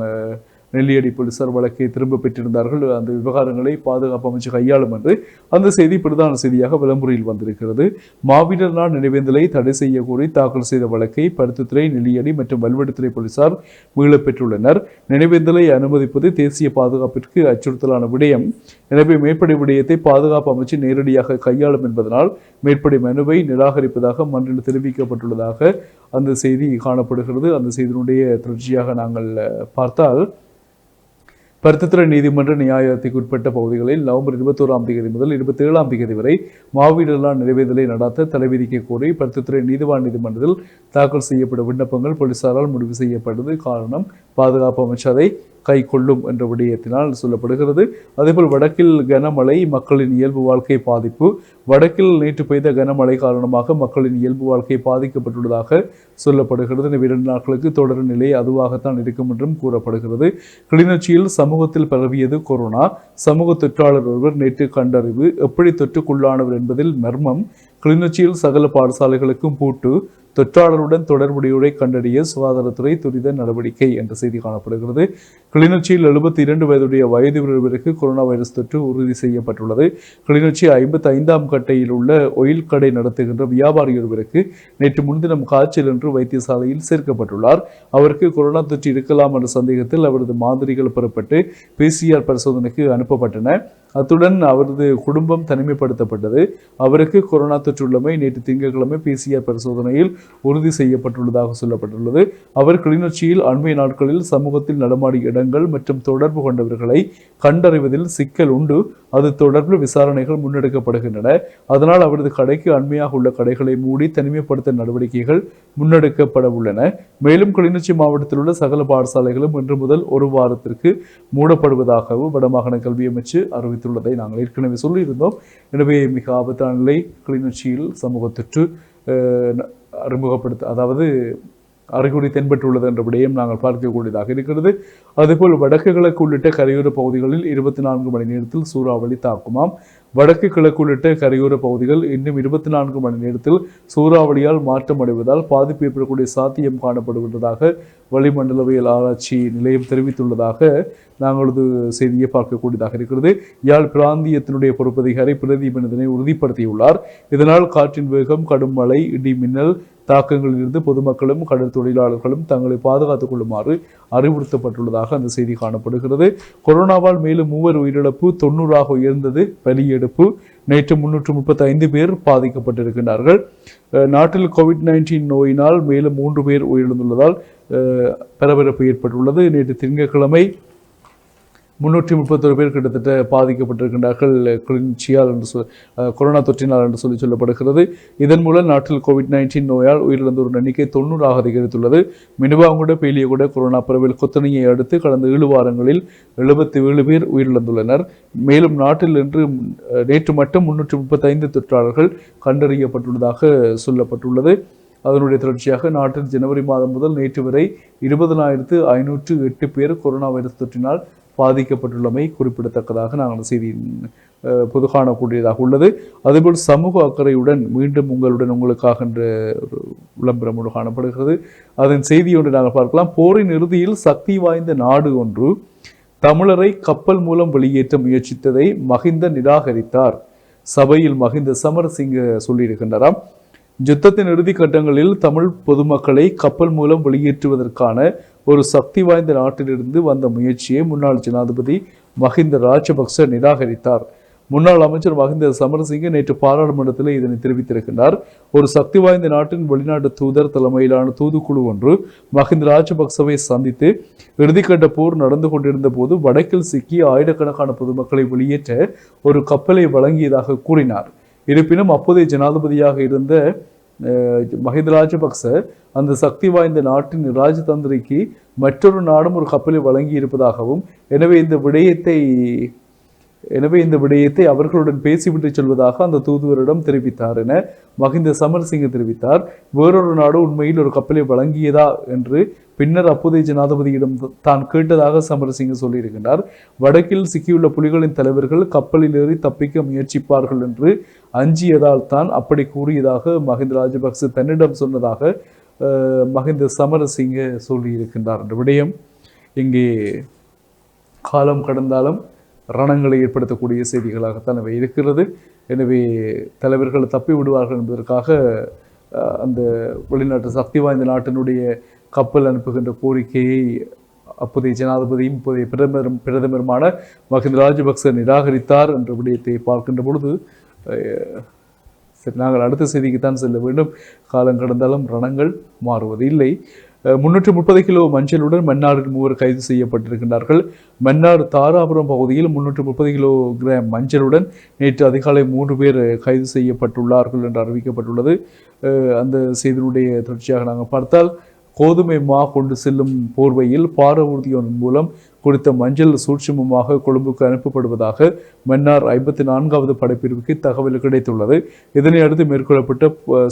Speaker 1: நெல்லியடி போலீசார் வழக்கை திரும்ப பெற்றிருந்தார்கள். அந்த விவகாரங்களை பாதுகாப்பு அமைச்சு கையாளும் என்று அந்த செய்தி பிரதான செய்தியாக விளம்பரையில் வந்திருக்கிறது. மாவீரர் நாள் நினைவேந்தலை தடை செய்ய கோரி தாக்கல் செய்த வழக்கை பருத்தித்துறை, நெல்லியடி மற்றும் வல்வெடுத்துறை போலீசார் மீளப் பெற்றுள்ளனர். நினைவேந்தலை அனுமதிப்பது தேசிய பாதுகாப்பிற்கு அச்சுறுத்தலான விடயம். எனவே மேற்படி விடயத்தை பாதுகாப்பு அமைச்சு நேரடியாக கையாளும் என்பதனால் மேற்படி மனுவை நிராகரிப்பதாக மன்றில் தெரிவிக்கப்பட்டுள்ளதாக அந்த செய்தி காணப்படுகிறது. அந்த செய்தியினுடைய தொடர்ச்சியாக நாங்கள் பார்த்தால், பருத்தித்துறை நீதிமன்ற நியாயத்துக்கு உட்பட்ட பகுதிகளில் நவம்பர் 21ஆம் தேதி முதல் 27ஆம் தேதி வரை மாவீரர் நாள் நிறைவேதலை நடாத்த தடை விதிக்க கோரி பருத்தித்துறை நீதிவான் நீதிமன்றத்தில் தாக்கல் செய்யப்படும் விண்ணப்பங்கள் போலீசாரால் முடிவு செய்யப்பட்டது. காரணம், பாதுகாப்பு அமைச்சர் அதை கை கொள்ளும் என்ற விடயத்தினால் சொல்லப்படுகிறது. அதேபோல் வடக்கில் கனமழை, மக்களின் இயல்பு வாழ்க்கை பாதிப்பு. வடக்கில் நேற்று பெய்த கனமழை காரணமாக மக்களின் இயல்பு வாழ்க்கை பாதிக்கப்பட்டுள்ளதாக சொல்லப்படுகிறது. 2 நாட்களுக்கு தொடர் நிலை அதுவாகத்தான் இருக்கும் என்றும் கூறப்படுகிறது. கிளிநொச்சியில் சமூகத்தில் பரவியது கொரோனா. சமூக தொற்றாளர் ஒருவர் நேற்று கண்டறிவு. எப்படி தொற்றுக்குள்ளானவர் என்பதில் மர்மம். கிளிநொச்சியில் சகல பாடசாலைகளுக்கும் பூட்டு. தொற்றாளருடன் தொடர்புடையோரை கண்டறிய சுகாதாரத்துறை துரித நடவடிக்கை என்ற செய்தி காணப்படுகிறது. கிளிநொச்சியில் 72 வயதுடைய வயது ஒருவருக்கு கொரோனா வைரஸ் தொற்று உறுதி செய்யப்பட்டுள்ளது. கிளிநொச்சி 55ஆம் கட்டையில் உள்ள ஒயில் கடை நடத்துகின்ற வியாபாரி ஒருவருக்கு நேற்று முன்தினம் காய்ச்சல் என்று வைத்தியசாலையில் சேர்க்கப்பட்டுள்ளார். அவருக்கு கொரோனா தொற்று இருக்கலாம் என்ற சந்தேகத்தில் அவரது மாதிரிகள் பெறப்பட்டு PCR பரிசோதனைக்கு அனுப்பப்பட்டன. அத்துடன் அவரது குடும்பம் தனிமைப்படுத்தப்பட்டது. அவருக்கு கொரோனா தொற்றுள்ளமை நேற்று திங்கட்கிழமை PCR பரிசோதனையில் உறுதி செய்யப்பட்டுள்ளதாக சொல்லப்பட்டுள்ளது. அவர் கிளிநொச்சியில் அண்மை நாட்களில் சமூகத்தில் நடமாடிய இடங்கள் மற்றும் தொடர்பு கொண்டவர்களை கண்டறிவதில் சிக்கல் உண்டு. அது தொடர்பில் விசாரணைகள் முன்னெடுக்கப்படுகின்றன. அதனால் அவரது கடைக்கு அண்மையாக உள்ள கடைகளை மூடி தனிமைப்படுத்த நடவடிக்கைகள் முன்னெடுக்கப்பட உள்ளன. மேலும் கிளிநொச்சி மாவட்டத்தில் உள்ள சகல பாடசாலைகளும் இன்று முதல் ஒரு வாரத்திற்கு மூடப்படுவதாகவும் வடமாகாண கல்வி அமைச்சு அறிவித்துள்ளதை நாங்கள் ஏற்கனவே சொல்லியிருந்தோம். எனவே மிக ஆபத்தான நிலை கிளிநொச்சியில் சமூக தொற்று அதாவது அறிகுறி தென்பட்டுள்ளது என்ற விடயம் நாங்கள் பார்க்கக்கூடியதாக இருக்கிறது. அதேபோல் வடக்கு கிழக்கு உள்ளிட்ட கரையோர பகுதிகளில் 24 மணி நேரத்தில் சூறாவளி தாக்குமாம். வடக்கு கிழக்கு உள்ளிட்ட கரையோர பகுதிகள் இன்னும் 24 மணி நேரத்தில் சூறாவளியால் மாற்றம் அடைவதால் பாதிப்பு ஏற்படக்கூடிய சாத்தியம் காணப்படுகின்றதாக வளிமண்டலவியல் ஆராய்ச்சி நிலையம் தெரிவித்துள்ளதாக நாங்களது செய்தியை பார்க்கக்கூடியதாக இருக்கிறது. யாழ் பிராந்தியத்தினுடைய பொறுப்பதிகாரி பிரதீபன் இதனை உறுதிப்படுத்தியுள்ளார். இதனால் காற்றின் வேகம், கடும் மழை, இடி மின்னல் தாக்கங்களில் இருந்து பொதுமக்களும் கடல் தொழிலாளர்களும் தங்களை பாதுகாத்துக் கொள்ளுமாறு அறிவுறுத்தப்பட்டுள்ளதாக அந்த செய்தி காணப்படுகிறது. கொரோனாவால் மேலும் 3 உயிரிழப்பு, 90ஆக உயர்ந்தது பலியெடுப்பு. நேற்று 335 பேர் பாதிக்கப்பட்டிருக்கிறார்கள். நாட்டில் COVID-19 நோயினால் மேலும் 3 பேர் உயிரிழந்துள்ளதால் பரபரப்பு ஏற்பட்டுள்ளது. நேற்று திங்கட்கிழமை 331 பேர் கிட்டத்தட்ட பாதிக்கப்பட்டிருக்கின்றார்கள் கிளிநொச்சியால் என்று கொரோனா தொற்றினால் என்று சொல்லப்படுகிறது. இதன் மூலம் நாட்டில் COVID-19 நோயால் உயிரிழந்தோர் எண்ணிக்கை 90ஆக அதிகரித்துள்ளது. மினுவாங்குட பேலியகுட கொரோனா பரவல் கொத்தனையை அடுத்து கடந்த 7 வாரங்களில் 77 பேர் உயிரிழந்துள்ளனர். மேலும் நாட்டில் நேற்று மட்டும் 335 தொற்றாளர்கள் கண்டறியப்பட்டுள்ளதாக சொல்லப்பட்டுள்ளது. அதனுடைய தொடர்ச்சியாக நாட்டில் ஜனவரி மாதம் முதல் நேற்று வரை 20,508 பேர் கொரோனா வைரஸ் தொற்றினால் பாதிக்கப்பட்டுள்ளமை குறிப்பிடத்தக்கதாக நாங்கள் செய்தி பொது காணக்கூடியதாக உள்ளது. அதேபோல் சமூக அக்கறையுடன் மீண்டும் உங்களுக்காக என்ற ஒரு விளம்பரம் ஒன்று காணப்படுகிறது. அதன் செய்தி ஒன்று நாங்கள் பார்க்கலாம். போரின் இறுதியில் சக்தி வாய்ந்த நாடு ஒன்று தமிழரை கப்பல் மூலம் வெளியேற்ற முயற்சித்ததை மஹிந்த நிராகரித்தார். சபையில் மஹிந்த சமரசிங்க சொல்லியிருக்கின்றாராம். யுத்தத்தின் இறுதி கட்டங்களில் தமிழ் பொதுமக்களை கப்பல் மூலம் வெளியேற்றுவதற்கான ஒரு சக்தி வாய்ந்த நாட்டிலிருந்து வந்த முயற்சியை முன்னாள் ஜனாதிபதி மஹிந்த ராஜபக்ச நிராகரித்தார். முன்னாள் அமைச்சர் மஹிந்த சமரசிங்க நேற்று பாராளுமன்றத்தில் இதனை தெரிவித்திருக்கிறார். ஒரு சக்தி வாய்ந்த நாட்டின் வெளிநாட்டு தூதர் தலைமையிலான தூதுக்குழு ஒன்று மஹிந்த ராஜபக்சவை சந்தித்து இறுதிக்கட்ட போர் நடந்து கொண்டிருந்த போது வடக்கில் சிக்கி ஆயிரக்கணக்கான பொதுமக்களை வெளியேற்ற ஒரு கப்பலை வழங்கியதாக கூறினார். இருப்பினும் அப்போதைய ஜனாதிபதியாக இருந்த மஹிந்த ராஜபக்ச அந்த சக்தி வாய்ந்த நாட்டின் ராஜதந்திரிக்கு மற்றொரு நாடும் ஒரு கப்பலை வழங்கி இருப்பதாகவும் எனவே இந்த விடயத்தை அவர்களுடன் பேசிவிட்டு சொல்வதாக அந்த தூதுவரிடம் தெரிவித்தார் என மஹிந்த சமரசிங்க தெரிவித்தார். வேறொரு நாடு உண்மையில் ஒரு கப்பலை வழங்கியதா என்று பின்னர் அப்போதைய ஜனாதிபதியிடம் தான் கேட்டதாக சமரசிங்க சொல்லியிருக்கின்றார். வடக்கில் சிக்கியுள்ள புலிகளின் தலைவர்கள் கப்பலில் ஏறி தப்பிக்க முயற்சிப்பார்கள் என்று அஞ்சியதால் தான் அப்படி கூறியதாக மஹிந்த ராஜபக்ச தன்னிடம் சொன்னதாக மஹிந்த சமரசிங்க சொல்லியிருக்கின்றார் என்ற விடயம் இங்கே காலம் கடந்தாலும் ரணங்களை ஏற்படுத்தக்கூடிய செய்திகளாகத்தான் அவை இருக்கிறது. எனவே தலைவர்கள் தப்பி விடுவார்கள் என்பதற்காக அந்த வெளிநாட்டு சக்தி வாய்ந்த நாட்டினுடைய கப்பல் அனுப்புகின்ற கோரிக்கையை அப்போதைய ஜனாதிபதியும் இப்போதைய பிரதமருமான மஹிந்த ராஜபக்ச நிராகரித்தார் என்ற விடயத்தை பார்க்கின்ற பொழுது சரி, நாங்கள் அடுத்த செய்திக்குத்தான் செல்ல வேண்டும். காலம் கடந்தாலும் ரணங்கள் மாறுவது இல்லை. 330 கிலோ மஞ்சளுடன் மன்னாரில் 3 கைது செய்யப்பட்டிருக்கின்றார்கள். மன்னார் தாராபுரம் பகுதியில் 330 கிலோகிராம் மஞ்சளுடன் நேற்று அதிகாலை 3 பேர் கைது செய்யப்பட்டுள்ளார்கள் என்று அறிவிக்கப்பட்டுள்ளது. அந்த செய்தியினுடைய தொடர்ச்சியாக நாங்கள் பார்த்தால், கோதுமை மா கொண்டு செல்லும் போர்வையில் பாரவூர்தியின் மூலம் குறித்த மஞ்சள் சூட்சுமமாக கொழும்புக்கு அனுப்பப்படுவதாக மன்னார் 54வது படைப்பிரிவுக்கு தகவல் கிடைத்துள்ளது. இதனை அடுத்து மேற்கொள்ளப்பட்ட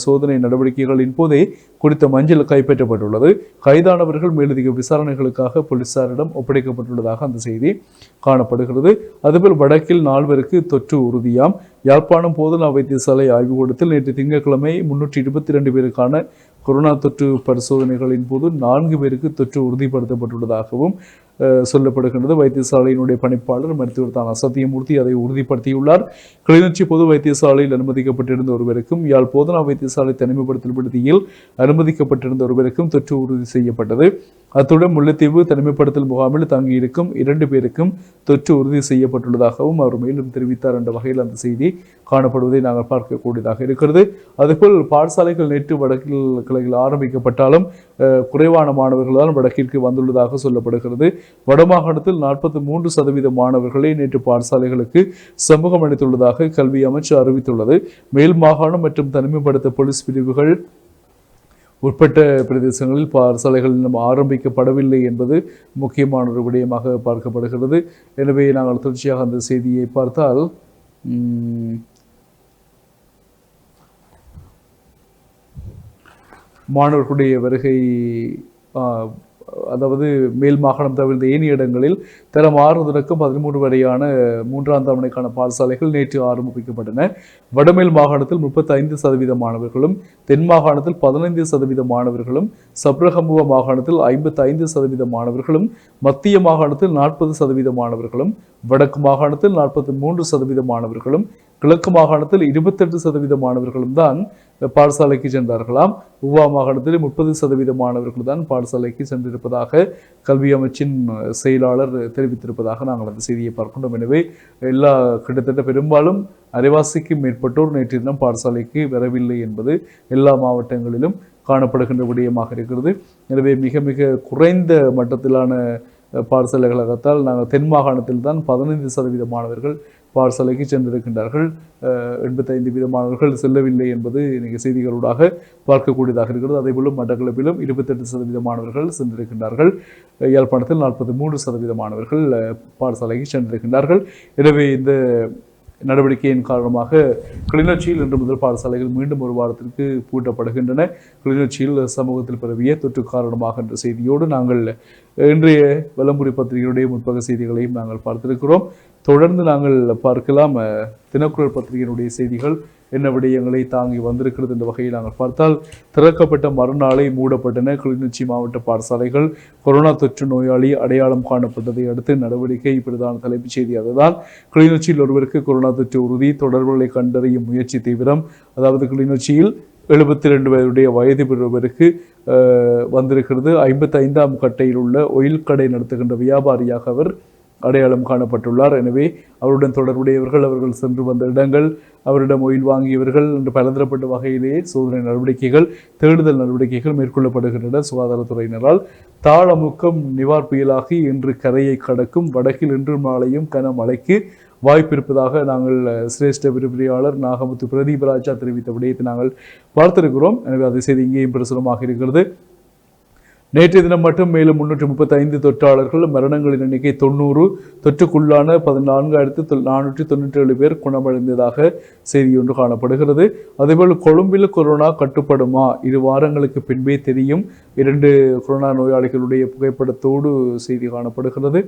Speaker 1: சோதனை நடவடிக்கைகளின் போதே குறித்த மஞ்சள் கைப்பற்றப்பட்டுள்ளது. கைதானவர்கள் மேலதிக விசாரணைகளுக்காக போலீசாரிடம் ஒப்படைக்கப்பட்டுள்ளதாக அந்த செய்தி காணப்படுகிறது. அதுபோல் வடக்கில் 4 பேருக்கு தொற்று உறுதியாம். யாழ்ப்பாணம் போதனா வைத்தியசாலை ஆய்வுக்கூடத்தில் நேற்று திங்கட்கிழமை 322 பேருக்கான கொரோனா தொற்று பரிசோதனைகளின் போது 4 பேருக்கு தொற்று உறுதிப்படுத்தப்பட்டுள்ளதாகவும் சொல்லப்படுகின்றது. வைத்தியசாலையினுடைய பணிப்பாளர் மருத்துவர் தான் சத்தியமூர்த்தி அதை உறுதிப்படுத்தியுள்ளார். கிளிநொச்சி பொது வைத்தியசாலையில் அனுமதிக்கப்பட்டிருந்த ஒருவருக்கும் யாழ் போதனா வைத்தியசாலை தனிமைப்படுத்தல் விடுதியில் அனுமதிக்கப்பட்டிருந்த ஒருவருக்கும் தொற்று உறுதி செய்யப்பட்டது. அத்துடன் முல்லைத்தீவு தனிமைப்படுத்தல் முகாமில் தங்கியிருக்கும் 2 பேருக்கும் தொற்று உறுதி செய்யப்பட்டுள்ளதாகவும் அவர் மேலும் தெரிவித்தார் என்ற வகையில் அந்த செய்தி காணப்படுவதை நாங்கள் பார்க்கக்கூடியதாக இருக்கிறது. அதுபோல் பாடசாலைகள் நேற்று வடக்கில் கிளையில் ஆரம்பிக்கப்பட்டாலும் குறைவான மாணவர்கள் தான் வடக்கிற்கு வந்துள்ளதாக சொல்லப்படுகிறது. வடமாகாணத்தில் 43% மாணவர்களை நேற்று பாடசாலைகளுக்கு சமூகம் அளித்துள்ளதாக கல்வி அமைச்சு அறிவித்துள்ளது. மேல் மாகாணம் மற்றும் தனிமைப்படுத்த போலீஸ் பிரிவுகள் உட்பட்ட பிரதேசங்களில் பாடசாலைகள் இன்னும் ஆரம்பிக்கப்படவில்லை என்பது முக்கியமான ஒரு விடயமாக பார்க்கப்படுகிறது. எனவே நாங்கள் தொடர்ச்சியாக அந்த செய்தியை பார்த்தால், மாணவர்களுடைய வருகை அதாவது மேல் மாகாணம் தவிர்த்த ஏனைய இடங்களில் தரம் 6 தொடக்கம் 13 வரையான 3ஆம் தவணைக்கான பாடசாலைகள் நேற்று ஆரம்பிக்கப்பட்டன. வடமேல் மாகாணத்தில் 35% மாணவர்களும், தென் மாகாணத்தில் 15% மாணவர்களும், சப்ரகமுவ மாகாணத்தில் 55% மாணவர்களும், மத்திய மாகாணத்தில் 40% மாணவர்களும், வடக்கு மாகாணத்தில் 43% மாணவர்களும், கிழக்கு மாகாணத்தில் 28% மாணவர்களும் தான் பாடசாலைக்கு சென்றார்களாம். உவா மாகாணத்தில் 30% மாணவர்கள் தான் பாடசாலைக்கு சென்றிருப்பதாக கல்வி அமைச்சின் செயலாளர் தெரிவித்திருப்பதாக நாங்கள் அந்த செய்தியை பார்க்கின்றோம். எனவே கிட்டத்தட்ட பெரும்பாலும் அரைவாசிக்கு மேற்பட்டோர் நேற்று தினம் பாடசாலைக்கு வரவில்லை என்பது எல்லா மாவட்டங்களிலும் காணப்படுகின்ற விடயமாக இருக்கிறது. எனவே மிக மிக குறைந்த மட்டத்திலான பாடசாலைகளாகத்தால் நாங்கள் தென் மாகாணத்தில் தான் 15% மாணவர்கள் பாடசாலைக்கு சென்றிருக்கின்றார்கள். 85% மாணவர்கள் செல்லவில்லை என்பது இன்றைக்கு செய்திகளூடாக பார்க்கக்கூடியதாக இருக்கிறது. அதேபோல மட்டக்களப்பிலும் 28% மாணவர்கள் சென்றிருக்கின்றார்கள். யாழ்ப்பாணத்தில் 43% மாணவர்கள் பாடசாலைக்கு சென்றிருக்கின்றார்கள். எனவே இந்த நடவடிக்கையின் காரணமாக கிளிநொச்சியில் இன்று முதல் பாடசாலைகள் மீண்டும் ஒரு வாரத்திற்கு பூட்டப்படுகின்றன. கிளிநொச்சியில் சமூகத்தில் பரவிய தொற்று காரணமாக என்ற செய்தியோடு நாங்கள் இன்றைய வலம்புரி பத்திரிகையுடைய முற்பக செய்திகளையும் நாங்கள் பார்த்திருக்கிறோம். தொடர்ந்து நாங்கள் பார்க்கலாம் தினக்குரல் பத்திரிகையினுடைய செய்திகள் என்ன விடயங்களை தாங்கி வந்திருக்கிறது என்ற வகையில் நாங்கள் பார்த்தால், திறக்கப்பட்ட மறுநாளை மூடப்பட்டன கிளிநொச்சி மாவட்ட பாடசாலைகள். கொரோனா தொற்று நோயாளி அடையாளம் காணப்பட்டதை அடுத்து நடவடிக்கை. பிரதான தலைப்புச் செய்தி அதுதான். கிளிநொச்சியில் ஒருவருக்கு கொரோனா தொற்று உறுதி, தொடர்புகளை கண்டறியும் முயற்சி தீவிரம். அதாவது கிளிநொச்சியில் 72 வயதுடைய வயது ஒருவருக்கு வந்திருக்கிறது. 55ஆம் கட்டையில் உள்ள ஒயில் கடை நடத்துகின்ற வியாபாரியாக அவர் அடையாளம் காணப்பட்டுள்ளார். எனவே அவருடன் தொடர்புடையவர்கள், அவர்கள் சென்று வந்த இடங்கள், அவரிடம் ஒயில் வாங்கியவர்கள் என்று பலதரப்பட்ட வகையிலேயே சோதனை நடவடிக்கைகள், தேடுதல் நடவடிக்கைகள் மேற்கொள்ளப்படுகின்றன சுகாதாரத்துறையினரால். தாளமுக்கம் நிவார் புயலாகி இன்று கரையை கடக்கும். வடக்கில் இன்று மாலையும் கனமழைக்கு வாய்ப்பிருப்பதாக நாங்கள் சிரேஷ்ட விரிவுரையாளர் நாகமுத்து பிரதீபராஜா தெரிவித்த விடயத்தை நாங்கள் பார்த்திருக்கிறோம். எனவே அதை செய்தி இங்கேயும் பிரசுரமாக இருக்கிறது. நேற்றைய தினம் மட்டும் மேலும் 335 தொற்றாளர்கள், மரணங்களின் எண்ணிக்கை 90, தொற்றுக்குள்ளான 14,497 பேர் குணமடைந்ததாக செய்தி ஒன்று காணப்படுகிறது. அதேபோல் கொழும்பில் கொரோனா கட்டுப்படுமா, 2 வாரங்களுக்கு பின்பே தெரியும். 2 கொரோனா நோயாளிகளுடைய புகைப்படத்தோடு செய்தி காணப்படுகிறது.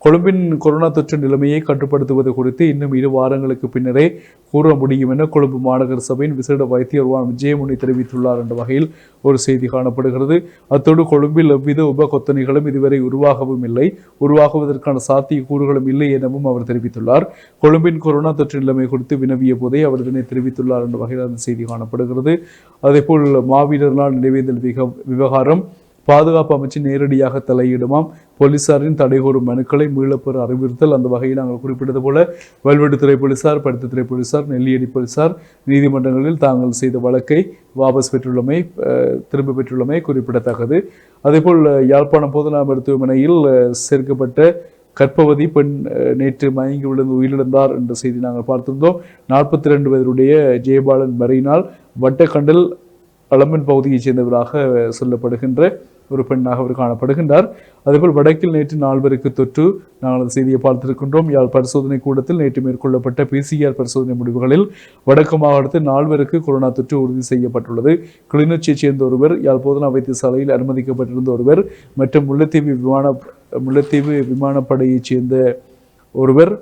Speaker 1: கொழும்பின் கொரோனா தொற்று நிலைமையை கட்டுப்படுத்துவது குறித்து இன்னும் 2 வாரங்களுக்கு பின்னரே கூற முடியும் என கொழும்பு மாநகர சபையின் விசேட வைத்தியர் விஜயமுனி தெரிவித்துள்ளார் என்ற வகையில் ஒரு செய்தி காணப்படுகிறது. அத்தோடு கொழும்பில் எவ்வித உப கொத்தணிகளும் இதுவரை உருவாகவும் இல்லை, உருவாகுவதற்கான சாத்திய கூறுகளும் இல்லை எனவும் அவர் தெரிவித்துள்ளார். கொழும்பின் கொரோனா தொற்று நிலைமை குறித்து வினவிய போதே அவர் இதனை தெரிவித்துள்ளார் என்ற வகையில் அந்த செய்தி காணப்படுகிறது. அதேபோல் மாவீரர் நாள் நினைவேந்தல் விவகாரம் பாதுகாப்பு அமைச்சு நேரடியாக தலையிடுமாம். போலீசாரின் தடைகோரும் மனுக்களை மீளப்பெற அறிவுறுத்தல். அந்த வகையில் நாங்கள் குறிப்பிட்டது போல வல்வெடுத்துறை போலீசார், பருத்தித்துறை போலீசார், நெல்லியடி போலீசார் நீதிமன்றங்களில் தாங்கள் செய்த வழக்கை வாபஸ் பெற்றுள்ளமை திரும்ப பெற்றுள்ளமை குறிப்பிடத்தக்கது. அதேபோல் யாழ்ப்பாணம் போதனா மருத்துவமனையில் சேர்க்கப்பட்ட கர்ப்பவதி பெண் நேற்று மயங்கி விழுந்து உயிரிழந்தார் என்ற செய்தி நாங்கள் பார்த்திருந்தோம். 42 வயதுடைய ஜெயபாலன் மறையினால் வட்டக்கண்டல் அளம்பன் பகுதியைச் சேர்ந்தவராக சொல்லப்படுகின்ற ஒரு பெண்ணாக அவர் காணப்படுகின்றார். அதேபோல் வடக்கில் நேற்று 4 பேருக்கு தொற்று, நாங்கள் அந்த செய்தியை பார்த்திருக்கின்றோம். யாழ் பரிசோதனை கூடத்தில் நேற்று மேற்கொள்ளப்பட்ட PCR பரிசோதனை முடிவுகளில் வடக்கு மாவட்டத்தில் 4 பேருக்கு கொரோனா தொற்று உறுதி செய்யப்பட்டுள்ளது. கிளிநொச்சியைச் சேர்ந்த ஒருவர், யாழ் போதனா வைத்தியசாலையில் அனுமதிக்கப்பட்டிருந்த ஒருவர் மற்றும் முல்லைத்தீவு விமானப்படையைச் சேர்ந்த ஒருவர்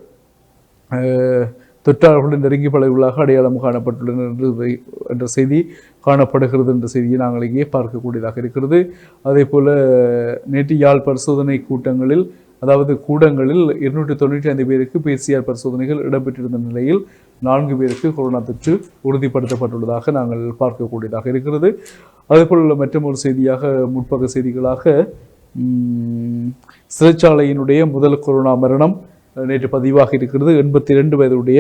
Speaker 1: தொற்றாளர்களுடன் நெருங்கி பழகுவதாக அடையாளம் காணப்பட்டுள்ளனர் என்ற செய்தி காணப்படுகிறது என்ற செய்தியை நாங்கள் இங்கே பார்க்கக்கூடியதாக இருக்கிறது. அதே போல நேற்று யாழ் பரிசோதனை கூட்டங்களில், அதாவது கூடங்களில் 295 பேருக்கு PCR பரிசோதனைகள் இடம்பெற்றிருந்த நிலையில் 4 பேருக்கு கொரோனா தொற்று உறுதிப்படுத்தப்பட்டுள்ளதாக நாங்கள் பார்க்கக்கூடியதாக இருக்கிறது. அதேபோல் மற்றொரு செய்தியாக முற்பக செய்திகளாக சிறைச்சாலையினுடைய முதல் கொரோனா மரணம் நேற்று பதிவாக இருக்கிறது. 82 வயதுடைய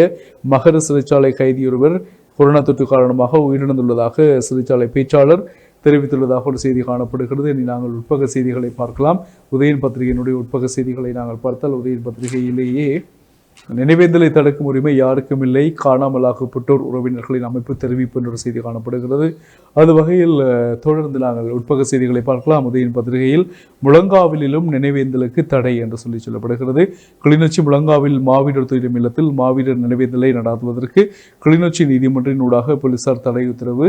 Speaker 1: மகர சிறைச்சாலை கைதியொருவர் கொரோனா தொற்று காரணமாக உயிரிழந்துள்ளதாக சிறைச்சாலை பேச்சாளர் தெரிவித்துள்ளதாக ஒரு செய்தி காணப்படுகிறது. இனி நாங்கள் உட்பக செய்திகளை பார்க்கலாம். உதயன் பத்திரிகையினுடைய உட்பக செய்திகளை நாங்கள் பார்த்தால், உதயன் பத்திரிகையிலேயே நினைவேந்தலை தடுக்கும் உரிமை யாருக்கும் இல்லை, காணாமலாக்கப்பட்டோர் உறவினர்களின் அமைப்பு தெரிவிப்பு என்ற ஒரு செய்தி காணப்படுகிறது. அது வகையில் தொடர்ந்து நாங்கள் உட்பக செய்திகளை பார்க்கலாம். உதயன் பத்திரிகையில் முழங்காவிலும் நினைவேந்தலுக்கு தடை என்று சொல்லப்படுகிறது. கிளிநொச்சி முழங்காவில் மாவீரர் துயிலும் இல்லத்தில் மாவீரர் நினைவேந்தலை நடாத்துவதற்கு கிளிநொச்சி நீதிமன்றின் ஊடாக போலீசார் தடை உத்தரவு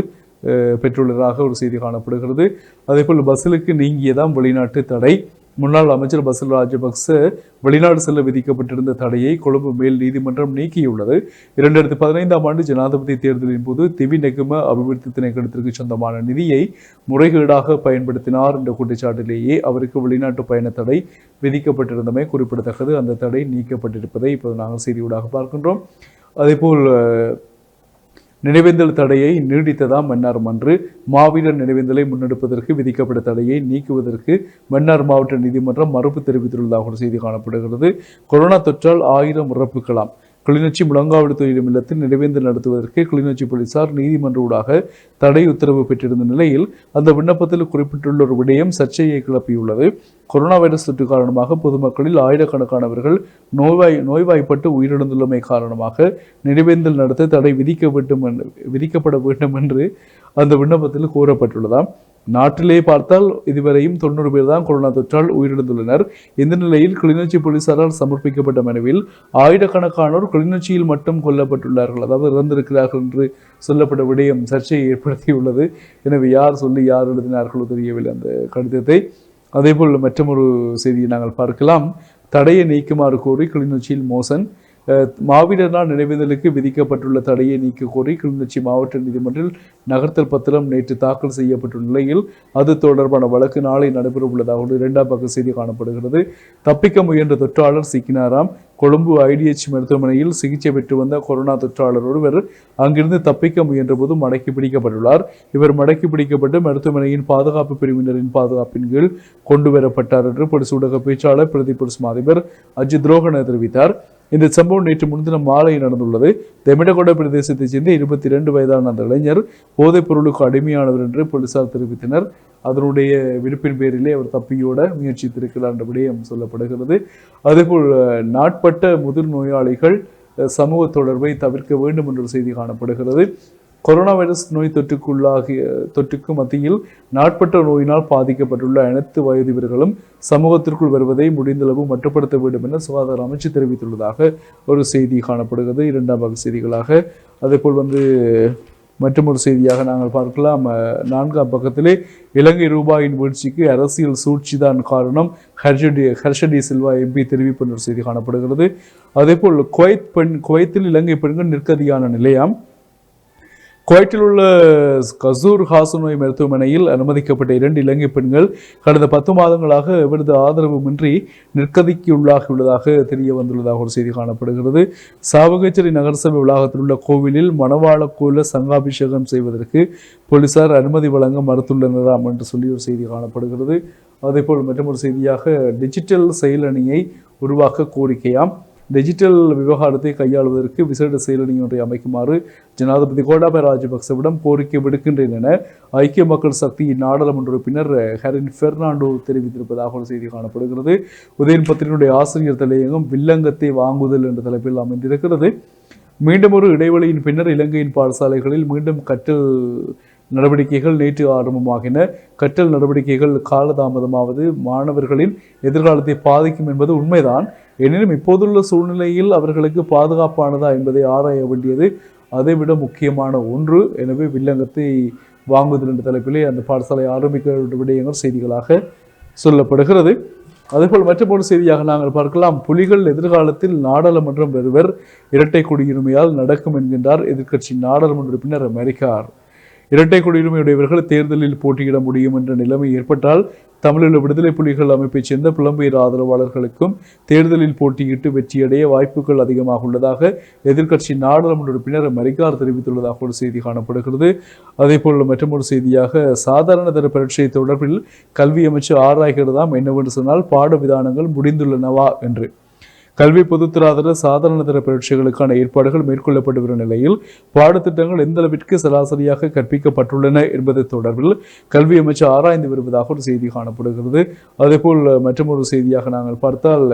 Speaker 1: பெற்றுள்ளதாக ஒரு செய்தி காணப்படுகிறது. அதேபோல் பஸ்ஸிலுக்கு நீங்கியதாம் வெளிநாட்டு தடை. முன்னாள் அமைச்சர் பசில் ராஜபக்ச வெளிநாடு செல்ல விதிக்கப்பட்டிருந்த தடையை கொழும்பு மேல் நீதிமன்றம் நீக்கியுள்ளது. 2015ஆம் ஆண்டு ஜனாதிபதி தேர்தலின் போது திவி நெகும அபிவிருத்தி திணைக்களத்திற்கு சொந்தமான நிதியை முறைகேடாக பயன்படுத்தினார் என்ற குற்றச்சாட்டிலேயே அவருக்கு வெளிநாட்டு பயண தடை விதிக்கப்பட்டிருந்தமை குறிப்பிடத்தக்கது. அந்த தடை நீக்கப்பட்டிருப்பதை இப்போது நாங்கள் செய்தியூடாக பார்க்கின்றோம். அதேபோல் நினைவேந்தல் தடையை நீடித்ததாம் மன்னார் மன்று. மாவீரர் நினைவேந்தலை முன்னெடுப்பதற்கு விதிக்கப்பட்ட தடையை நீக்குவதற்கு மன்னார் மாவட்ட நீதிமன்றம் மறுப்பு தெரிவித்துள்ளதாக ஒரு செய்தி காணப்படுகிறது. கொரோனா தொற்றால் 1000 இறப்புகளாம். கிளிநொச்சி முழங்காவிடு துயிலும் இல்லத்தில் நினைவேந்தல் நடத்துவதற்கு கிளிநொச்சி போலீசார் நீதிமன்ற ஊடாக தடை உத்தரவு பெற்றிருந்த நிலையில் அந்த விண்ணப்பத்தில் குறிப்பிட்டுள்ள ஒரு விடயம் சர்ச்சையை கிளப்பியுள்ளது. கொரோனா வைரஸ் தொற்று காரணமாக பொதுமக்களில் ஆயிரக்கணக்கானவர்கள் நோய்வாய்ப்பட்டு உயிரிழந்துள்ளமை காரணமாக நினைவேந்தல் நடத்த தடை விதிக்கப்பட வேண்டும் என்று அந்த விண்ணப்பத்தில் கூறப்பட்டுள்ளதாம். நாட்டிலே பார்த்தால் இதுவரையும் 90 பேர் தான் கொரோனா தொற்றால் உயிரிழந்துள்ளனர். இந்த நிலையில் கிளிநொச்சி போலீசாரால் சமர்ப்பிக்கப்பட்ட மனுவில் ஆயிரக்கணக்கானோர் கிளிநொச்சியில் மட்டும் கொல்லப்பட்டுள்ளார்கள், அதாவது இறந்திருக்கிறார்கள் என்று சொல்லப்பட்ட விடயம் சர்ச்சையை ஏற்படுத்தியுள்ளது. எனவே யார் சொல்லி யார் எழுதினார்களோ தெரியவில்லை அந்த கடிதத்தை. அதேபோல் மற்றொரு செய்தியை நாங்கள் பார்க்கலாம். தடையை நீக்குமாறு கோரி கிளிநொச்சியில் மோசன். மாவீரர் நாள் நினைவேந்தலுக்கு விதிக்கப்பட்டுள்ள தடையை நீக்க கோரி கிளிநொச்சி மாவட்ட நீதிமன்றில் நகர்த்தல் பத்திரம் நேற்று தாக்கல் செய்யப்பட்டுள்ள நிலையில் அது தொடர்பான வழக்கு நாளை நடைபெற உள்ளதாக 2ஆம் பக்க செய்தி காணப்படுகிறது. தப்பிக்க முயன்ற தொற்றாளர் சிக்கினாராம். கொழும்பு IDH மருத்துவமனையில் சிகிச்சை பெற்று வந்த கொரோனா தொற்றாளர் ஒருவர் அங்கிருந்து தப்பிக்க முயன்ற போது மடக்கி பிடிக்கப்பட்டுள்ளார். இவர் மடக்கி பிடிக்கப்பட்டு மருத்துவமனையின் பாதுகாப்பு பிரிவினரின் பாதுகாப்பின் கீழ் கொண்டு வரப்பட்டார் என்று பொலிஸ் ஊடக பேச்சாளர் பிரதி பொலிஸ் மாதிபர் அஜித் ரோஹன தெரிவித்தார். இந்த சம்பவம் நேற்று முன்தினம் மாலை நடந்துள்ளது. தெமிடகொட பிரதேசத்தைச் சேர்ந்த 22 வயதான அந்த இளைஞர் போதைப் பொருளுக்கு அடிமையானவர் என்று போலீசார் தெரிவித்தனர். அதனுடைய விருப்பின் பேரிலே அவர் தப்பியோட முயற்சித்திருக்கிறார் என்ற விடயம் சொல்லப்படுகிறது. அதேபோல் நாட்பட்ட முதிர் நோயாளிகள் சமூக தொடர்பை தவிர்க்க வேண்டும் என்ற செய்தி காணப்படுகிறது. கொரோனா வைரஸ் நோய் தொற்றுக்கு மத்தியில் நாட்பட்ட நோயினால் பாதிக்கப்பட்டுள்ள அனைத்து வயதினர்களும் சமூகத்திற்குள் வருவதை முடிந்தளவு மட்டுப்படுத்த வேண்டும் என சுகாதார அமைச்சு தெரிவித்துள்ளதாக ஒரு செய்தி காணப்படுகிறது. இரண்டாம் வகை செய்திகளாக அதேபோல் மற்றொரு செய்தியாக நாங்கள் பார்க்கலாம். 4ஆம் பக்கத்திலே இலங்கை ரூபாயின் வீழ்ச்சிக்கு அரசியல் சூழ்ச்சிதான் காரணம், ஹர்ஷடி சில்வா எம்பி தெரிவிப்பு ஒரு செய்தி காணப்படுகிறது. அதேபோல் குவைத்தில் இலங்கை பெண்கள் நிற்கதியான நிலையாம். குவைட்டில் உள்ள கசூர் ஹாசனோய் மருத்துவமனையில் அனுமதிக்கப்பட்ட 2 இலங்கை பெண்கள் கடந்த 10 மாதங்களாக எவரது ஆதரவுமின்றி நிற்கதிக்கு உள்ளாகியுள்ளதாக தெரிய வந்துள்ளதாக ஒரு செய்தி காணப்படுகிறது. சாவகச்சேரி நகரசபை வளாகத்தில் உள்ள கோவிலில் மணவாள கோல சங்காபிஷேகம் செய்வதற்கு போலீசார் அனுமதி வழங்க மறுத்துள்ளனராம் என்று சொல்லி ஒரு செய்தி காணப்படுகிறது. அதேபோல் மற்றொரு செய்தியாக டிஜிட்டல் செயலணியை உருவாக்க கோரிக்கையாம். டிஜிட்டல் விவகாரத்தை கையாளுவதற்கு விசேட செயலணி ஒன்றை அமைக்குமாறு ஜனாதிபதி கோட்டாபய ராஜபக்சவிடம் கோரிக்கை விடுக்கின்றேன் என ஐக்கிய மக்கள் சக்தியின் நாடாளுமன்ற உறுப்பினர் ஹரின் பெர்னாண்டோ தெரிவித்திருப்பதாக ஒரு செய்தி காணப்படுகிறது. உதயன் பத்திரிகையுடைய ஆசிரியர் தலையங்கம் வில்லங்கத்தை வாங்குதல் என்ற தலைப்பில் அமைந்திருக்கிறது. மீண்டும் ஒரு இடைவெளியின் பின்னர் இலங்கையின் பாடசாலைகளில் மீண்டும் கற்றல் நடவடிக்கைகள் நேற்று ஆரம்பமாகின. கற்றல் நடவடிக்கைகள் காலதாமதமாவது மாணவர்களின் எதிர்காலத்தை பாதிக்கும் என்பது உண்மைதான். எனினும் இப்போதுள்ள சூழ்நிலையில் அவர்களுக்கு பாதுகாப்பானதா என்பதை ஆராய வேண்டியது அதைவிட முக்கியமான ஒன்று. எனவே வில்லங்கத்தை வாங்குதல் என்ற தலைப்பிலே அந்த பாடசாலை ஆரம்பிக்க விடயங்கள் செய்திகளாக சொல்லப்படுகிறது. அதேபோல் மற்றொரு செய்தியாக நாங்கள் பார்க்கலாம். புலிகள் எதிர்காலத்தில் நாடாளுமன்றம் வருவர், இரட்டை குடியுரிமையால் நடக்கும் என்கின்றார் எதிர்க்கட்சி நாடாளுமன்ற உறுப்பினர் அமெரிக்கார். இரட்டை குடியுரிமையுடையவர்கள் தேர்தலில் போட்டியிட முடியும் என்ற நிலைமை ஏற்பட்டால் தமிழீழ விடுதலை புலிகள் அமைப்பைச் சேர்ந்த புலம்பெயர் ஆதரவாளர்களுக்கும் தேர்தலில் போட்டியிட்டு வெற்றியடைய வாய்ப்புகள் அதிகமாக உள்ளதாக எதிர்க்கட்சி நாடாளுமன்ற உறுப்பினர் அமெரிக்கார் தெரிவித்துள்ளதாக ஒரு செய்தி காணப்படுகிறது. அதேபோல் மற்றொரு செய்தியாக சாதாரண தர பரீட்சை தொடர்பில் கல்வி அமைச்சு ஆராய்கிறதாம். என்னவென்று சொன்னால் பாட விதானங்கள் முடிந்துள்ளனவா என்று. கல்வி பொதுத்தராதர சாதாரண தர பரீட்சைகளுக்கான ஏற்பாடுகள் மேற்கொள்ளப்பட்டு வரும் நிலையில் பாடத்திட்டங்கள் எந்த அளவிற்கு சராசரியாக கற்பிக்கப்பட்டுள்ளன என்பது தொடர்பில் கல்வி அமைச்சு ஆராய்ந்து வருவதாக ஒரு செய்தி காணப்படுகிறது. அதேபோல் மற்றொரு செய்தியாக நாங்கள் பார்த்தால்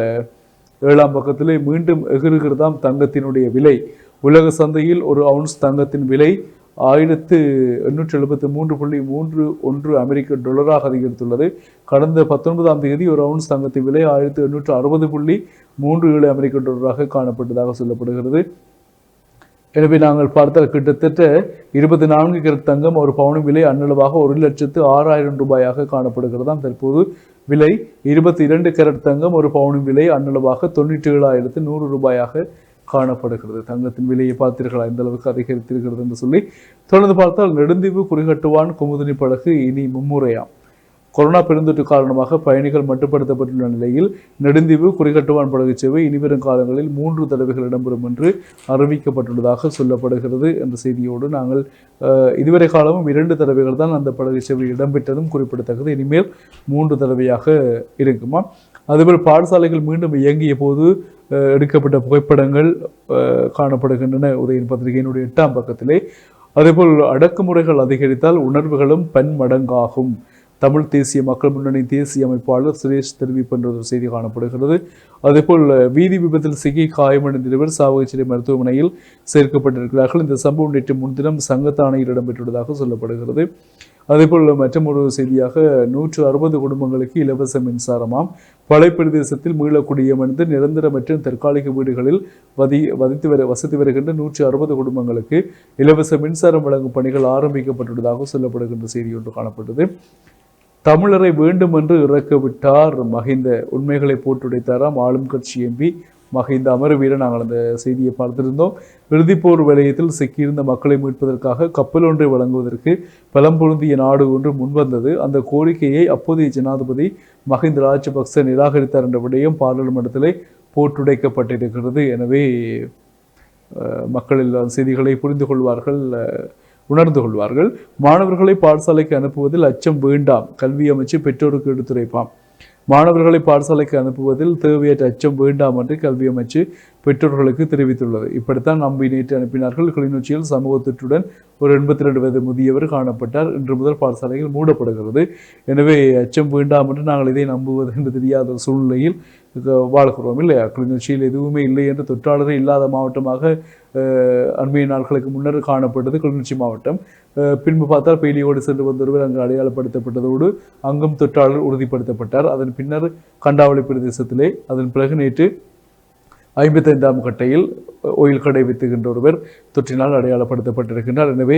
Speaker 1: 7ஆம் பக்கத்திலே மீண்டும் எகிறுகிறதாம் தங்கத்தினுடைய விலை. உலக சந்தையில் ஒரு அவுன்ஸ் தங்கத்தின் விலை $1873.31 அமெரிக்க டாலராக அதிகரித்துள்ளது. கடந்த 19ஆம் தேதி ஒரு அவுன்ஸ் தங்கத்தின் விலை $1860.37 அமெரிக்க டாலராக காணப்பட்டதாக சொல்லப்படுகிறது. எனவே நாங்கள் பார்த்தால் கிட்டத்தட்ட 24 கேரட் தங்கம் ஒரு பவுனின் விலை அன்னளவாக 1,06,000 ரூபாயாக காணப்படுகிறதாம். தற்போது விலை 22 கேரட் தங்கம் ஒரு பவுனின் விலை அன்னளவாக 97,100 ரூபாயாக காணப்படுகிறது. தங்கத்தின் விலையை பார்த்தீர்களா இந்த அளவுக்கு அதிகரித்திருக்கிறது என்று சொல்லி தொடர்ந்து பார்த்தால் நெடுந்தீவு குறிகட்டுவான் குமுதினி படகு இனி மும்முறையாம். கொரோனா பெருந்தொற்று காரணமாக பயணிகள் மட்டுப்படுத்தப்பட்டுள்ள நிலையில் நெடுந்தீவு குறிகட்டுவான் படகு சேவை இனிவரும் காலங்களில் 3 தடவைகள் இடம்பெறும் என்று அறிவிக்கப்பட்டுள்ளதாக சொல்லப்படுகிறது என்ற செய்தியோடு நாங்கள் இதுவரை காலமும் 2 தடவைகள் தான் அந்த படகு சேவை இடம்பெற்றதும் குறிப்பிடத்தக்கது. இனிமேல் 3 தடவையாக இருக்குமா. அதேபோல் பாடசாலைகள் மீண்டும் இயங்கிய போது எடுக்கப்பட்ட புகைப்படங்கள் காணப்படுகின்றன உதயன் பத்திரிகையினுடைய 8ஆம் பக்கத்திலே. அதேபோல் அடக்குமுறைகள் அதிகரித்தால் உணர்வுகளும் பன்மடங்காகும். தமிழ் தேசிய மக்கள் முன்னணி தேசிய அமைப்பாளர் சுரேஷ் தெரிவிப்பு என்ற ஒரு செய்தி காணப்படுகிறது. அதேபோல் வீதி விபத்தில் சிக்கி காயமடைந்த இருவர் சாவகச்சேரி மருத்துவமனையில் சேர்க்கப்பட்டிருக்கிறார்கள். இந்த சம்பவம் நேற்று முன்தினம் சங்கத்தானையில் இடம்பெற்றுள்ளதாக சொல்லப்படுகிறது. அதேபோல் மற்றொரு செய்தியாக 160 குடும்பங்களுக்கு இலவச மின்சாரமாம். பளை பிரதேசத்தில் மீளக்குடியமர்ந்து நிரந்தர மற்றும் தற்காலிக வீடுகளில் வசித்து வருகின்ற 160 குடும்பங்களுக்கு இலவச மின்சாரம் வழங்கும் பணிகள் ஆரம்பிக்கப்பட்டுள்ளதாக சொல்லப்படுகின்ற செய்தி ஒன்று காணப்பட்டது. தமிழரை வேண்டும் என்று இறக்கவிட்டார் மஹிந்த, உண்மைகளை போட்டுடைத்தாராம் ஆளும் கட்சி எம்பி மஹிந்த அமரவீர. நாங்கள் அந்த செய்தியை பார்த்திருந்தோம். இறுதிப்போர் வலயத்தில் சிக்கியிருந்த மக்களை மீட்பதற்காக கப்பல் ஒன்றை வழங்குவதற்கு பலம் பொருந்திய நாடு ஒன்று முன்வந்தது. அந்த கோரிக்கையை அப்போதைய ஜனாதிபதி மஹிந்த ராஜபக்ச நிராகரித்தார் என்ற விடயம் பாராளுமன்றத்திலே போட்டுடைக்கப்பட்டிருக்கிறது. எனவே மக்கள் செய்திகளை புரிந்து கொள்வார்கள், உணர்ந்து கொள்வார்கள். மாணவர்களை பாடசாலைக்கு அனுப்புவதில் அச்சம் வேண்டாம், கல்வி அமைச்சு பெற்றோருக்கு எடுத்துரைப்பாம். மாணவர்களை பாடசாலைக்கு அனுப்புவதில் தேவையற்ற அச்சம் வேண்டாம் என்று கல்வி அமைச்சு பெற்றோர்களுக்கு தெரிவித்துள்ளது. இப்படித்தான் நம்பி நேற்று அனுப்பினார்கள். கிளிநொச்சியில் சமூக தொற்றுடன் ஒரு 82 வயது முதியவர் காணப்பட்டார். இன்று முதல் பாடசாலைகள் மூடப்படுகிறது. எனவே அச்சம் வேண்டாம் என்று நாங்கள் இதை நம்புவது என்று தெரியாத சூழ்நிலையில் வாழ்கிறோம் இல்லையா? கிளிநொச்சியில் எதுவுமே இல்லை என்று தொற்றாளரே இல்லாத மாவட்டமாக அண்மைய நாட்களுக்கு முன்னர் காணப்பட்டது கிளிநொச்சி மாவட்டம். பின்பு பார்த்தால் பெயிலியோடு சென்று வந்தொருவர் அங்கு அடையாளப்படுத்தப்பட்டதோடு அங்கும் தொற்றாளர் உறுதிப்படுத்தப்பட்டார். அதன் பின்னர் கண்டாவளி பிரதேசத்திலே அதன் பிறகு நேற்று 55ஆம் கட்டையில் ஓயில் கடை வைத்துகின்ற ஒருவர் தொற்றினால் அடையாளப்படுத்தப்பட்டிருக்கின்றார். எனவே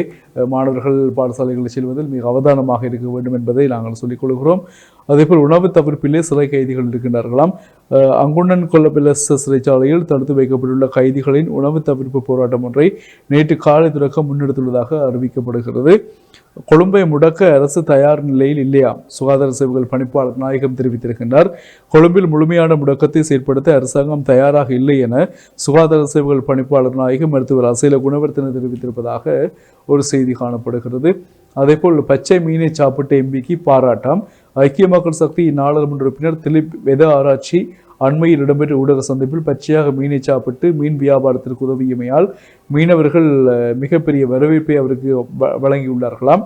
Speaker 1: மாணவர்கள் பாடசாலைகளில் செல்வதில் மிக அவதானமாக இருக்க வேண்டும் என்பதை நாங்கள் சொல்லிக் கொள்கிறோம். அதேபோல் உணவு தவிர்ப்பிலே சிறை கைதிகள் இருக்கின்றார்களாம். அங்குண்ணன் கொல்லப்பிலச சிறைச்சாலையில் தடுத்து வைக்கப்பட்டுள்ள கைதிகளின் உணவு தவிர்ப்பு போராட்டம் ஒன்றை நேற்று காலை தொடக்கம் முன்னெடுத்துள்ளதாக அறிவிக்கப்படுகிறது. கொழும்பை முடக்க அரசு தயார் நிலையில் இல்லையா? சுகாதார சேவைகள் பணிப்பாளர் நாயகம் தெரிவித்திருக்கின்றார். கொழும்பில் முழுமையான முடக்கத்தை செயற்படுத்த அரசாங்கம் தயாராக இல்லை என சுகாதார சேவைகள் பணிப்பாளர் நாயகம் மருத்துவர் அசேல குணவர்த்தன தெரிவித்திருப்பதாக ஒரு செய்தி காணப்படுகிறது. அதேபோல் பச்சை மீனை சாப்பிட்ட எம்பிக்கு பாராட்டாம். ஐக்கிய மக்கள் சக்தி நாடாளுமன்ற உறுப்பினர் திலீப் வெத ஆராய்ச்சி அண்மையில் இடம்பெற்ற ஊடக சந்திப்பில் பச்சையாக மீனை சாப்பிட்டு மீன் வியாபாரத்திற்கு உதவியமையால் மீனவர்கள் மிகப்பெரிய வரவேற்பை அவருக்கு வழங்கியுள்ளார்களாம்.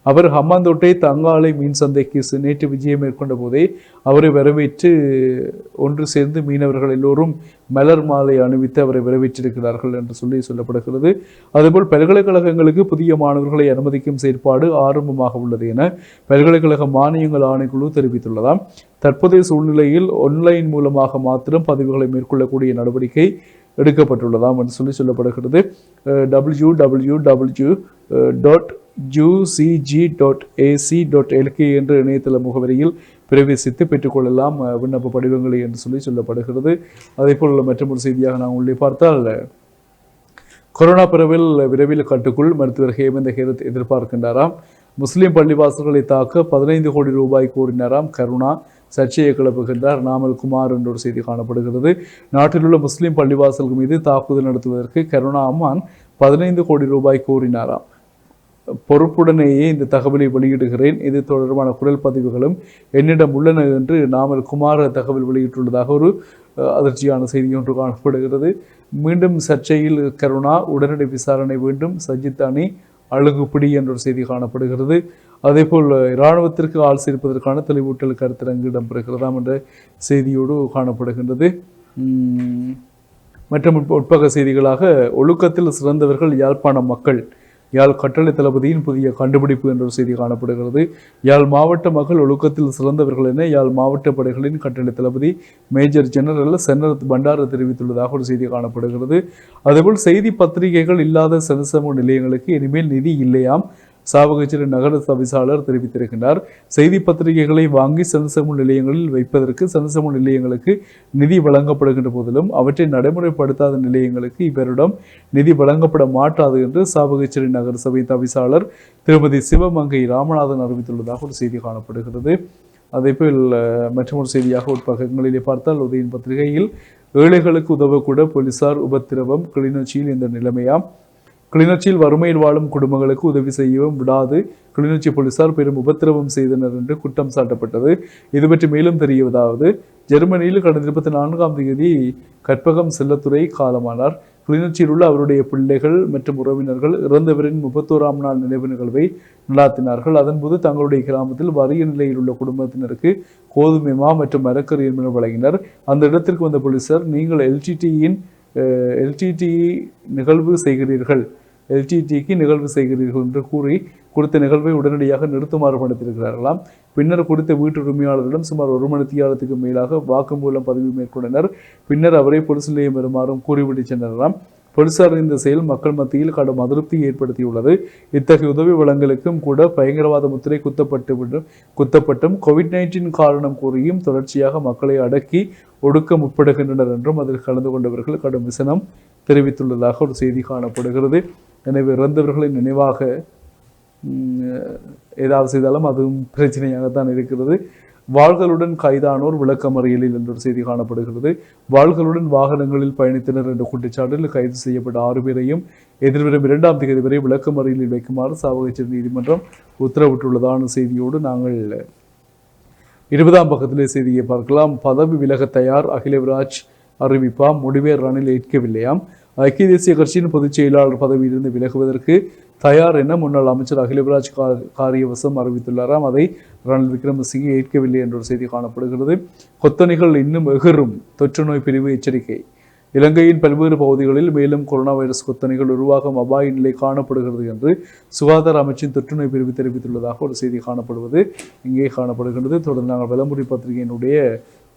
Speaker 1: அவர் ஹம்மாந்தோட்டை தங்காலை மீன் சந்தைக்கு நேற்று விஜயம் மேற்கொண்ட போதே அவரை வரவேற்று ஒன்று சேர்ந்து மீனவர்கள் எல்லோரும் மலர் மாலை அணிவித்து அவரை வரவேற்றிருக்கிறார்கள் என்று சொல்லப்படுகிறது. அதுபோல் பல்கலைக்கழகங்களுக்கு புதிய மாணவர்களை அனுமதிக்கும் செயற்பாடு ஆரம்பமாக உள்ளது என பல்கலைக்கழக மானியங்கள் ஆணைக்குழு தெரிவித்துள்ளதாம். தற்போதைய சூழ்நிலையில் ஒன்லைன் மூலமாக மாத்திரம் பதிவுகளை மேற்கொள்ளக்கூடிய நடவடிக்கை எடுக்கப்பட்டுள்ளதாம் என்று சொல்லப்படுகிறது. www.ucg.ac.lk என்ற இணையதள முகவரியில் பிரவேசித்து பெற்றுக்கொள்ளலாம் விண்ணப்ப படிவங்களை என்று சொல்லப்படுகிறது. அதேபோல் மற்றொரு செய்தியாக நாம் உள்ளே பார்த்தால் கொரோனா பரவல் விரைவில் கட்டுக்குள் மருத்துவர் ஹேமந்த ஹேரத் எதிர்பார்க்கின்றாராம். முஸ்லிம் பள்ளிவாசல்களை தாக்க 15 கோடி ரூபாய் கோரினாராம் கருணா. சர்ச்சையை கிளப்புகின்றார் நாமல் குமார் என்ற ஒரு செய்தி காணப்படுகிறது. நாட்டில் உள்ள முஸ்லிம் பள்ளிவாசல்கள் மீது தாக்குதல் நடத்துவதற்கு கருணா அம்மான் 15 கோடி ரூபாய் கோரினாராம். பொறுப்புடனேயே இந்த தகவலை வெளியிடுகிறேன். இது தொடர்பான குரல் பதிவுகளும் என்னிடம் உள்ளன என்று நாமல் குமார் தகவல் வெளியிட்டுள்ளதாக ஒரு அதிர்ச்சியான செய்தி ஒன்று காணப்படுகிறது. மீண்டும் சர்ச்சையில் கருணா உடனடி விசாரணை வேண்டும். சஜித் அணி அழுகுப்பிடி என்ற ஒரு செய்தி காணப்படுகிறது. அதேபோல் இராணுவத்திற்கு ஆள் சேர்ப்பதற்கான தெளிவூட்டல் கருத்தரங்கு இடம்பெறுகிறதாம் என்ற செய்தியோடு காணப்படுகின்றது. மற்றும் உட்பக செய்திகளாக ஒழுக்கத்தில் சிறந்தவர்கள் யாழ்ப்பாண மக்கள். யாழ் கட்டளை தளபதியின் புதிய கண்டுபிடிப்பு என்ற ஒரு செய்தி காணப்படுகிறது. யாழ் மாவட்ட மக்கள் ஒழுக்கத்தில் சிறந்தவர்கள் என யாழ் மாவட்ட படைகளின் கட்டளை தளபதி மேஜர் ஜெனரல் சென்னரத் பண்டார தெரிவித்துள்ளதாக ஒரு செய்தி காணப்படுகிறது. அதேபோல் செய்தி பத்திரிகைகள் இல்லாத சனசமூக நிலையங்களுக்கு இனிமேல் நிதி இல்லையாம். சாவகச்சேரி நகர தவிசாளர் தெரிவித்திருக்கின்றார். செய்தி பத்திரிகைகளை வாங்கி சனசமூக நிலையங்களில் வைப்பதற்கு சனசமூக நிலையங்களுக்கு நிதி வழங்கப்படுகின்ற போதிலும் அவற்றை நடைமுறைப்படுத்தாத நிலையங்களுக்கு இவரிடம் நிதி வழங்கப்பட மாட்டாது என்று சாவகச்சேரி நகர சபை தவிசாளர் திருமதி சிவமங்கை ராமநாதன் அறிவித்துள்ளதாக ஒரு செய்தி காணப்படுகிறது. அதேபோல் மற்றொரு செய்தியாக உட்பகங்களிலே பார்த்தால் உதயன் பத்திரிகையில் ஏழைகளுக்கு உதவக்கூட போலீசார் உபத்திரவம். கிளிநொச்சியில் இந்த நிலைமையாம். கிளிநொச்சியில் வறுமையில் வாழும் குடும்பங்களுக்கு உதவி செய்யவும் விடாது கிளிநொச்சி போலீசார் பெரும் உபத்திரவம் செய்தனர் என்று குற்றம் சாட்டப்பட்டது. இது பற்றி மேலும் தெரியவதாவது ஜெர்மனியில் கடந்த 24ஆம் தேதி கற்பகம் செல்லத்துறை காலமானார். கிளிநொச்சியில் உள்ள அவருடைய பிள்ளைகள் மற்றும் உறவினர்கள் இறந்தவரின் 31ஆம் நாள் நினைவு நிகழ்வை நடாத்தினார்கள். அதன்போது தங்களுடைய கிராமத்தில் வறிய நிலையில் உள்ள குடும்பத்தினருக்கு கோதுமை மா மற்றும் மரக்கறி என்பன வழங்கினர். அந்த இடத்திற்கு வந்த போலீசார் நீங்கள் எல்டிடி நிகழ்வு செய்கிறீர்கள் என்று கூறி குறித்த நிகழ்வை உடனடியாக நிறுத்துமாறு படுத்திருக்கிறார்களாம். பின்னர் குறித்த வீட்டு உரிமையாளரிடம் சுமார் 1 மணி நேரத்துக்கு மேலாக வாக்குமூலம் பதிவு மேற்கொண்டனர். பின்னர் அவரை பொலிஸ் நிலையம் வருமாறும் கூறிவிட்டு சென்றனராம். போலீசாரின் இந்த செயல் மக்கள் மத்தியில் கடும் அதிருப்தி ஏற்படுத்தியுள்ளது. இத்தகைய உதவி வழங்கலுக்கும் கூட பயங்கரவாத முத்திரை குத்தப்பட்டும் COVID-19 காரணம் கூறியும் தொடர்ச்சியாக மக்களை அடக்கி ஒடுக்க முற்படுகின்றனர் என்றும் அதில் கலந்து கொண்டவர்கள் கடும் விசனம் தெரிவித்துள்ளதாக ஒரு செய்தி காணப்படுகிறது. எனவே இறந்தவர்களின் நினைவாக ஏதாவது செய்தாலும் அதுவும் பிரச்சனையாகத்தான் இருக்கிறது. வாள்களுடன் கைதானோர் விளக்கமறியலில் என்ற ஒரு செய்தி காணப்படுகிறது. வாள்களுடன் வாகனங்களில் பயணித்தனர் என்ற குற்றச்சாட்டில் கைது செய்யப்பட்ட 6 பேரையும் எதிர்வரும் 2ஆம் தேதி வரை விளக்கமறியலில் வைக்குமாறு சாவகச்சேரி நீதிமன்றம் உத்தரவிட்டுள்ளதான செய்தியோடு நாங்கள் 20ஆம் பக்கத்திலே செய்தியை பார்க்கலாம். பதவி விலக தயார் அகிலவிராஜ் அறிவிப்பாம். முடிவே ரணில் ஏற்கவில்லையாம். ஐக்கிய தேசிய கட்சியின் பொதுச் செயலாளர் பதவியிலிருந்து விலகுவதற்கு தயார் என முன்னாள் அமைச்சர் அகிலவிராஜ் காரியவசம் அறிவித்துள்ளாராம். அதை ரணில் விக்ரமசிங்கே ஏற்கவில்லை என்ற ஒரு செய்தி காணப்படுகிறது. கொத்தணிகள் இன்னும் எகிறும், தொற்று நோய் பிரிவு எச்சரிக்கை. இலங்கையின் பல்வேறு பகுதிகளில் மேலும் கொரோனா வைரஸ் கொத்தணிகள் உருவாகும் அபாய நிலை காணப்படுகிறது என்று சுகாதார அமைச்சின் தொற்றுநோய் பிரிவு தெரிவித்துள்ளதாக ஒரு செய்தி காணப்படுவது இங்கே காணப்படுகின்றது. தொடர்ந்து நாங்கள் விளம்பரி பத்திரிகையினுடைய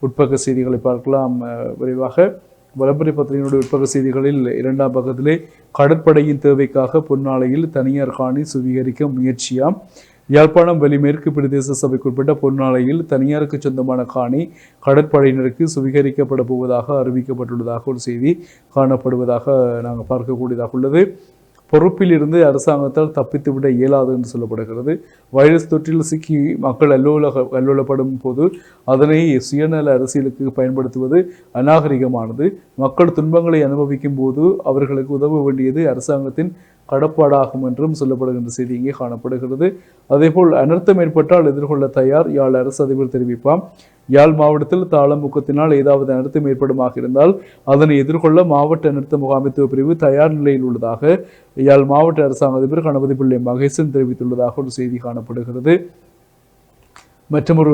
Speaker 1: உட்பக்க செய்திகளை பார்க்கலாம் விரைவாக. விளம்பரி பத்திரிகையினுடைய உட்பக்க செய்திகளில் 2ஆம் பக்கத்திலே கடற்படையின் தேவைக்காக பொன்னாலையில் தனியார் காணி சுவீகரிக்க முயற்சியாம். யாழ்ப்பாணம் வெளிமேற்கு பிரதேச சபைக்குட்பட்ட பொன்னாலையில் தனியாருக்கு சொந்தமான காணி கடற்படையினருக்கு சுவீகரிக்கப்பட போவதாக அறிவிக்கப்பட்டுள்ளதாக ஒரு செய்தி காணப்படுவதாக நாங்கள் பார்க்கக்கூடியதாக உள்ளது. பொறுப்பில் இருந்து அரசாங்கத்தால் தப்பித்துவிட இயலாது என்று சொல்லப்படுகிறது. வைரஸ் தொற்றில் சிக்கி மக்கள் அல்லோலப்படும் போது அதனை சுயநல அரசியலுக்கு பயன்படுத்துவது அநாகரிகமானது. மக்கள் துன்பங்களை அனுபவிக்கும் போது அவர்களுக்கு உதவ வேண்டியது அரசாங்கத்தின் கடப்பாடாகும் என்றும் சொல்லப்படுகின்ற செய்தி இங்கே காணப்படுகிறது. அதேபோல் அனர்த்தம் ஏற்பட்டால் எதிர்கொள்ள தயார் யாழ் அரசு அதிபர் தெரிவிப்பாம். யாழ் மாவட்டத்தில் தாளமுக்கத்தினால் ஏதாவது அனர்த்தம் ஏற்படுமாக இருந்தால் அதனை எதிர்கொள்ள மாவட்ட அனர்த்த முகாமைத்துவ பிரிவு தயார் நிலையில் உள்ளதாக யாழ் மாவட்ட அரசாங்க அதிபர் கணபதி பிள்ளை மகேசன் தெரிவித்துள்ளதாக ஒரு செய்தி காணப்படுகிறது. மற்றொரு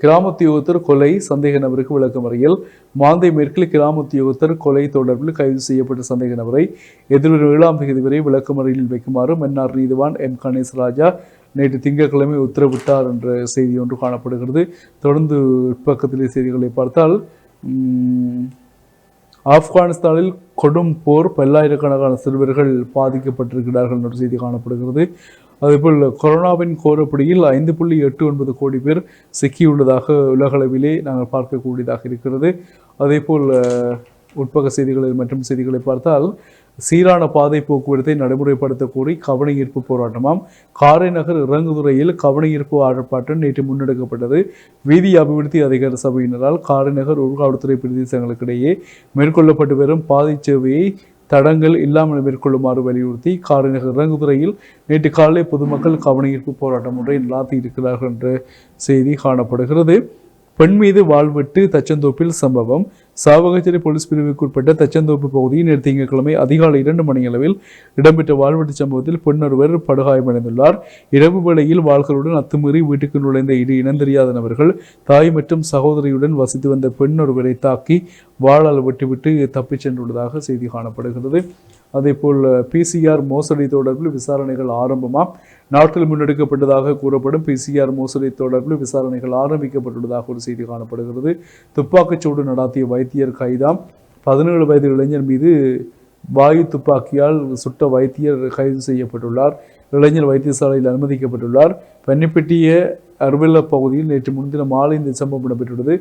Speaker 1: கிராமத்தியோகத்தர் கொலை சந்தேக நபருக்கு விளக்கமறியல். மாந்தை மேற்கில் கிராமத்தியோகத்தர் கொலை தொடர்பில் கைது செய்யப்பட்ட சந்தேக நபரை எதிர்வரும் 7ஆம் தேதி வரை விளக்கமறியலில் வைக்குமாறு மன்னார் நீதிவான் எம் கணேசராஜா நேற்று திங்கட்கிழமை உத்தரவிட்டார் என்ற செய்தி ஒன்று காணப்படுகிறது. தொடர்ந்து பக்கத்திலே செய்திகளை பார்த்தால் ஆப்கானிஸ்தானில் கொடும் போர், பல்லாயிரக்கணக்கான சிறுவர்கள் பாதிக்கப்பட்டிருக்கிறார்கள் என்ற செய்தி காணப்படுகிறது. அதேபோல் கொரோனாவின் கோரப்படியில் 5.89 கோடி பேர் சிக்கியுள்ளதாக உலகளவிலே நாங்கள் பார்க்கக்கூடியதாக இருக்கிறது. அதேபோல் உட்பக்க செய்திகளில் மற்றும் செய்திகளை பார்த்தால் சீரான பாதை போக்குவரத்தை நடைமுறைப்படுத்த கோரி கவனஈர்ப்பு போராட்டமாம். காரைநகர் இறங்குதுறையில் கவனஈர்ப்பு ஆர்ப்பாட்டம் நேற்று முன்னெடுக்கப்பட்டது. வீதி அபிவிருத்தி அதிகார சபையினரால் காரைநகர் உள்காவல்துறை பிரதேசங்களுக்கிடையே மேற்கொள்ளப்பட்டு வரும் பாதை சேவையை தடங்கள் இல்லாமல் மேற்கொள்ளுமாறு வலியுறுத்தி காரைநகர் இறங்குதுறையில் நேற்று காலை பொதுமக்கள் கவனஈர்ப்பு போராட்டம் ஒன்றை நடாத்தி இருக்கிறார்கள் என்ற செய்தி காணப்படுகிறது. பெண் மீது வாழ்வெட்டு தச்சந்தோப்பில் சம்பவம். சாவகச்சேரி போலீஸ் பிரிவுக்குட்பட்ட தச்சந்தோப்பு பகுதியில் நேற்று திங்கட்கிழமை அதிகாலை 2 மணியளவில் இடம்பெற்ற வாழ்வெட்டு சம்பவத்தில் பெண் ஒருவர் படுகாயமடைந்துள்ளார். இரவு வேளையில் வாள்களுடன் அத்துமீறி வீட்டுக்கு நுழைந்த இனந்தெரியாத நபர்கள் தாய் மற்றும் சகோதரியுடன் வசித்து வந்த பெண் ஒருவரை தாக்கி வாளால் வெட்டிவிட்டு தப்பிச் சென்றுள்ளதாக செய்தி காணப்படுகிறது. அதேபோல் PCR மோசடி தொடர்பில் விசாரணைகள் ஆரம்பமாம். நாட்டில் முன்னெடுக்கப்பட்டதாக கூறப்படும் PCR மோசடி தொடர்பில் விசாரணைகள் ஆரம்பிக்கப்பட்டுள்ளதாக ஒரு செய்தி காணப்படுகிறது. துப்பாக்கிச்சூடு நடாத்திய வைத்தியர் கைதாம். 17 வயது இளைஞர் மீது வாயு துப்பாக்கியால் சுட்ட வைத்தியர் கைது செய்யப்பட்டுள்ளார். இளைஞர் வைத்தியசாலையில் அனுமதிக்கப்பட்டுள்ளார். பன்னிப்பட்டிய அர்வெல்ல பகுதியில் நேற்று முன்தினம் மாலை இந்த சம்பவம் இடம்பெற்றுள்ளது.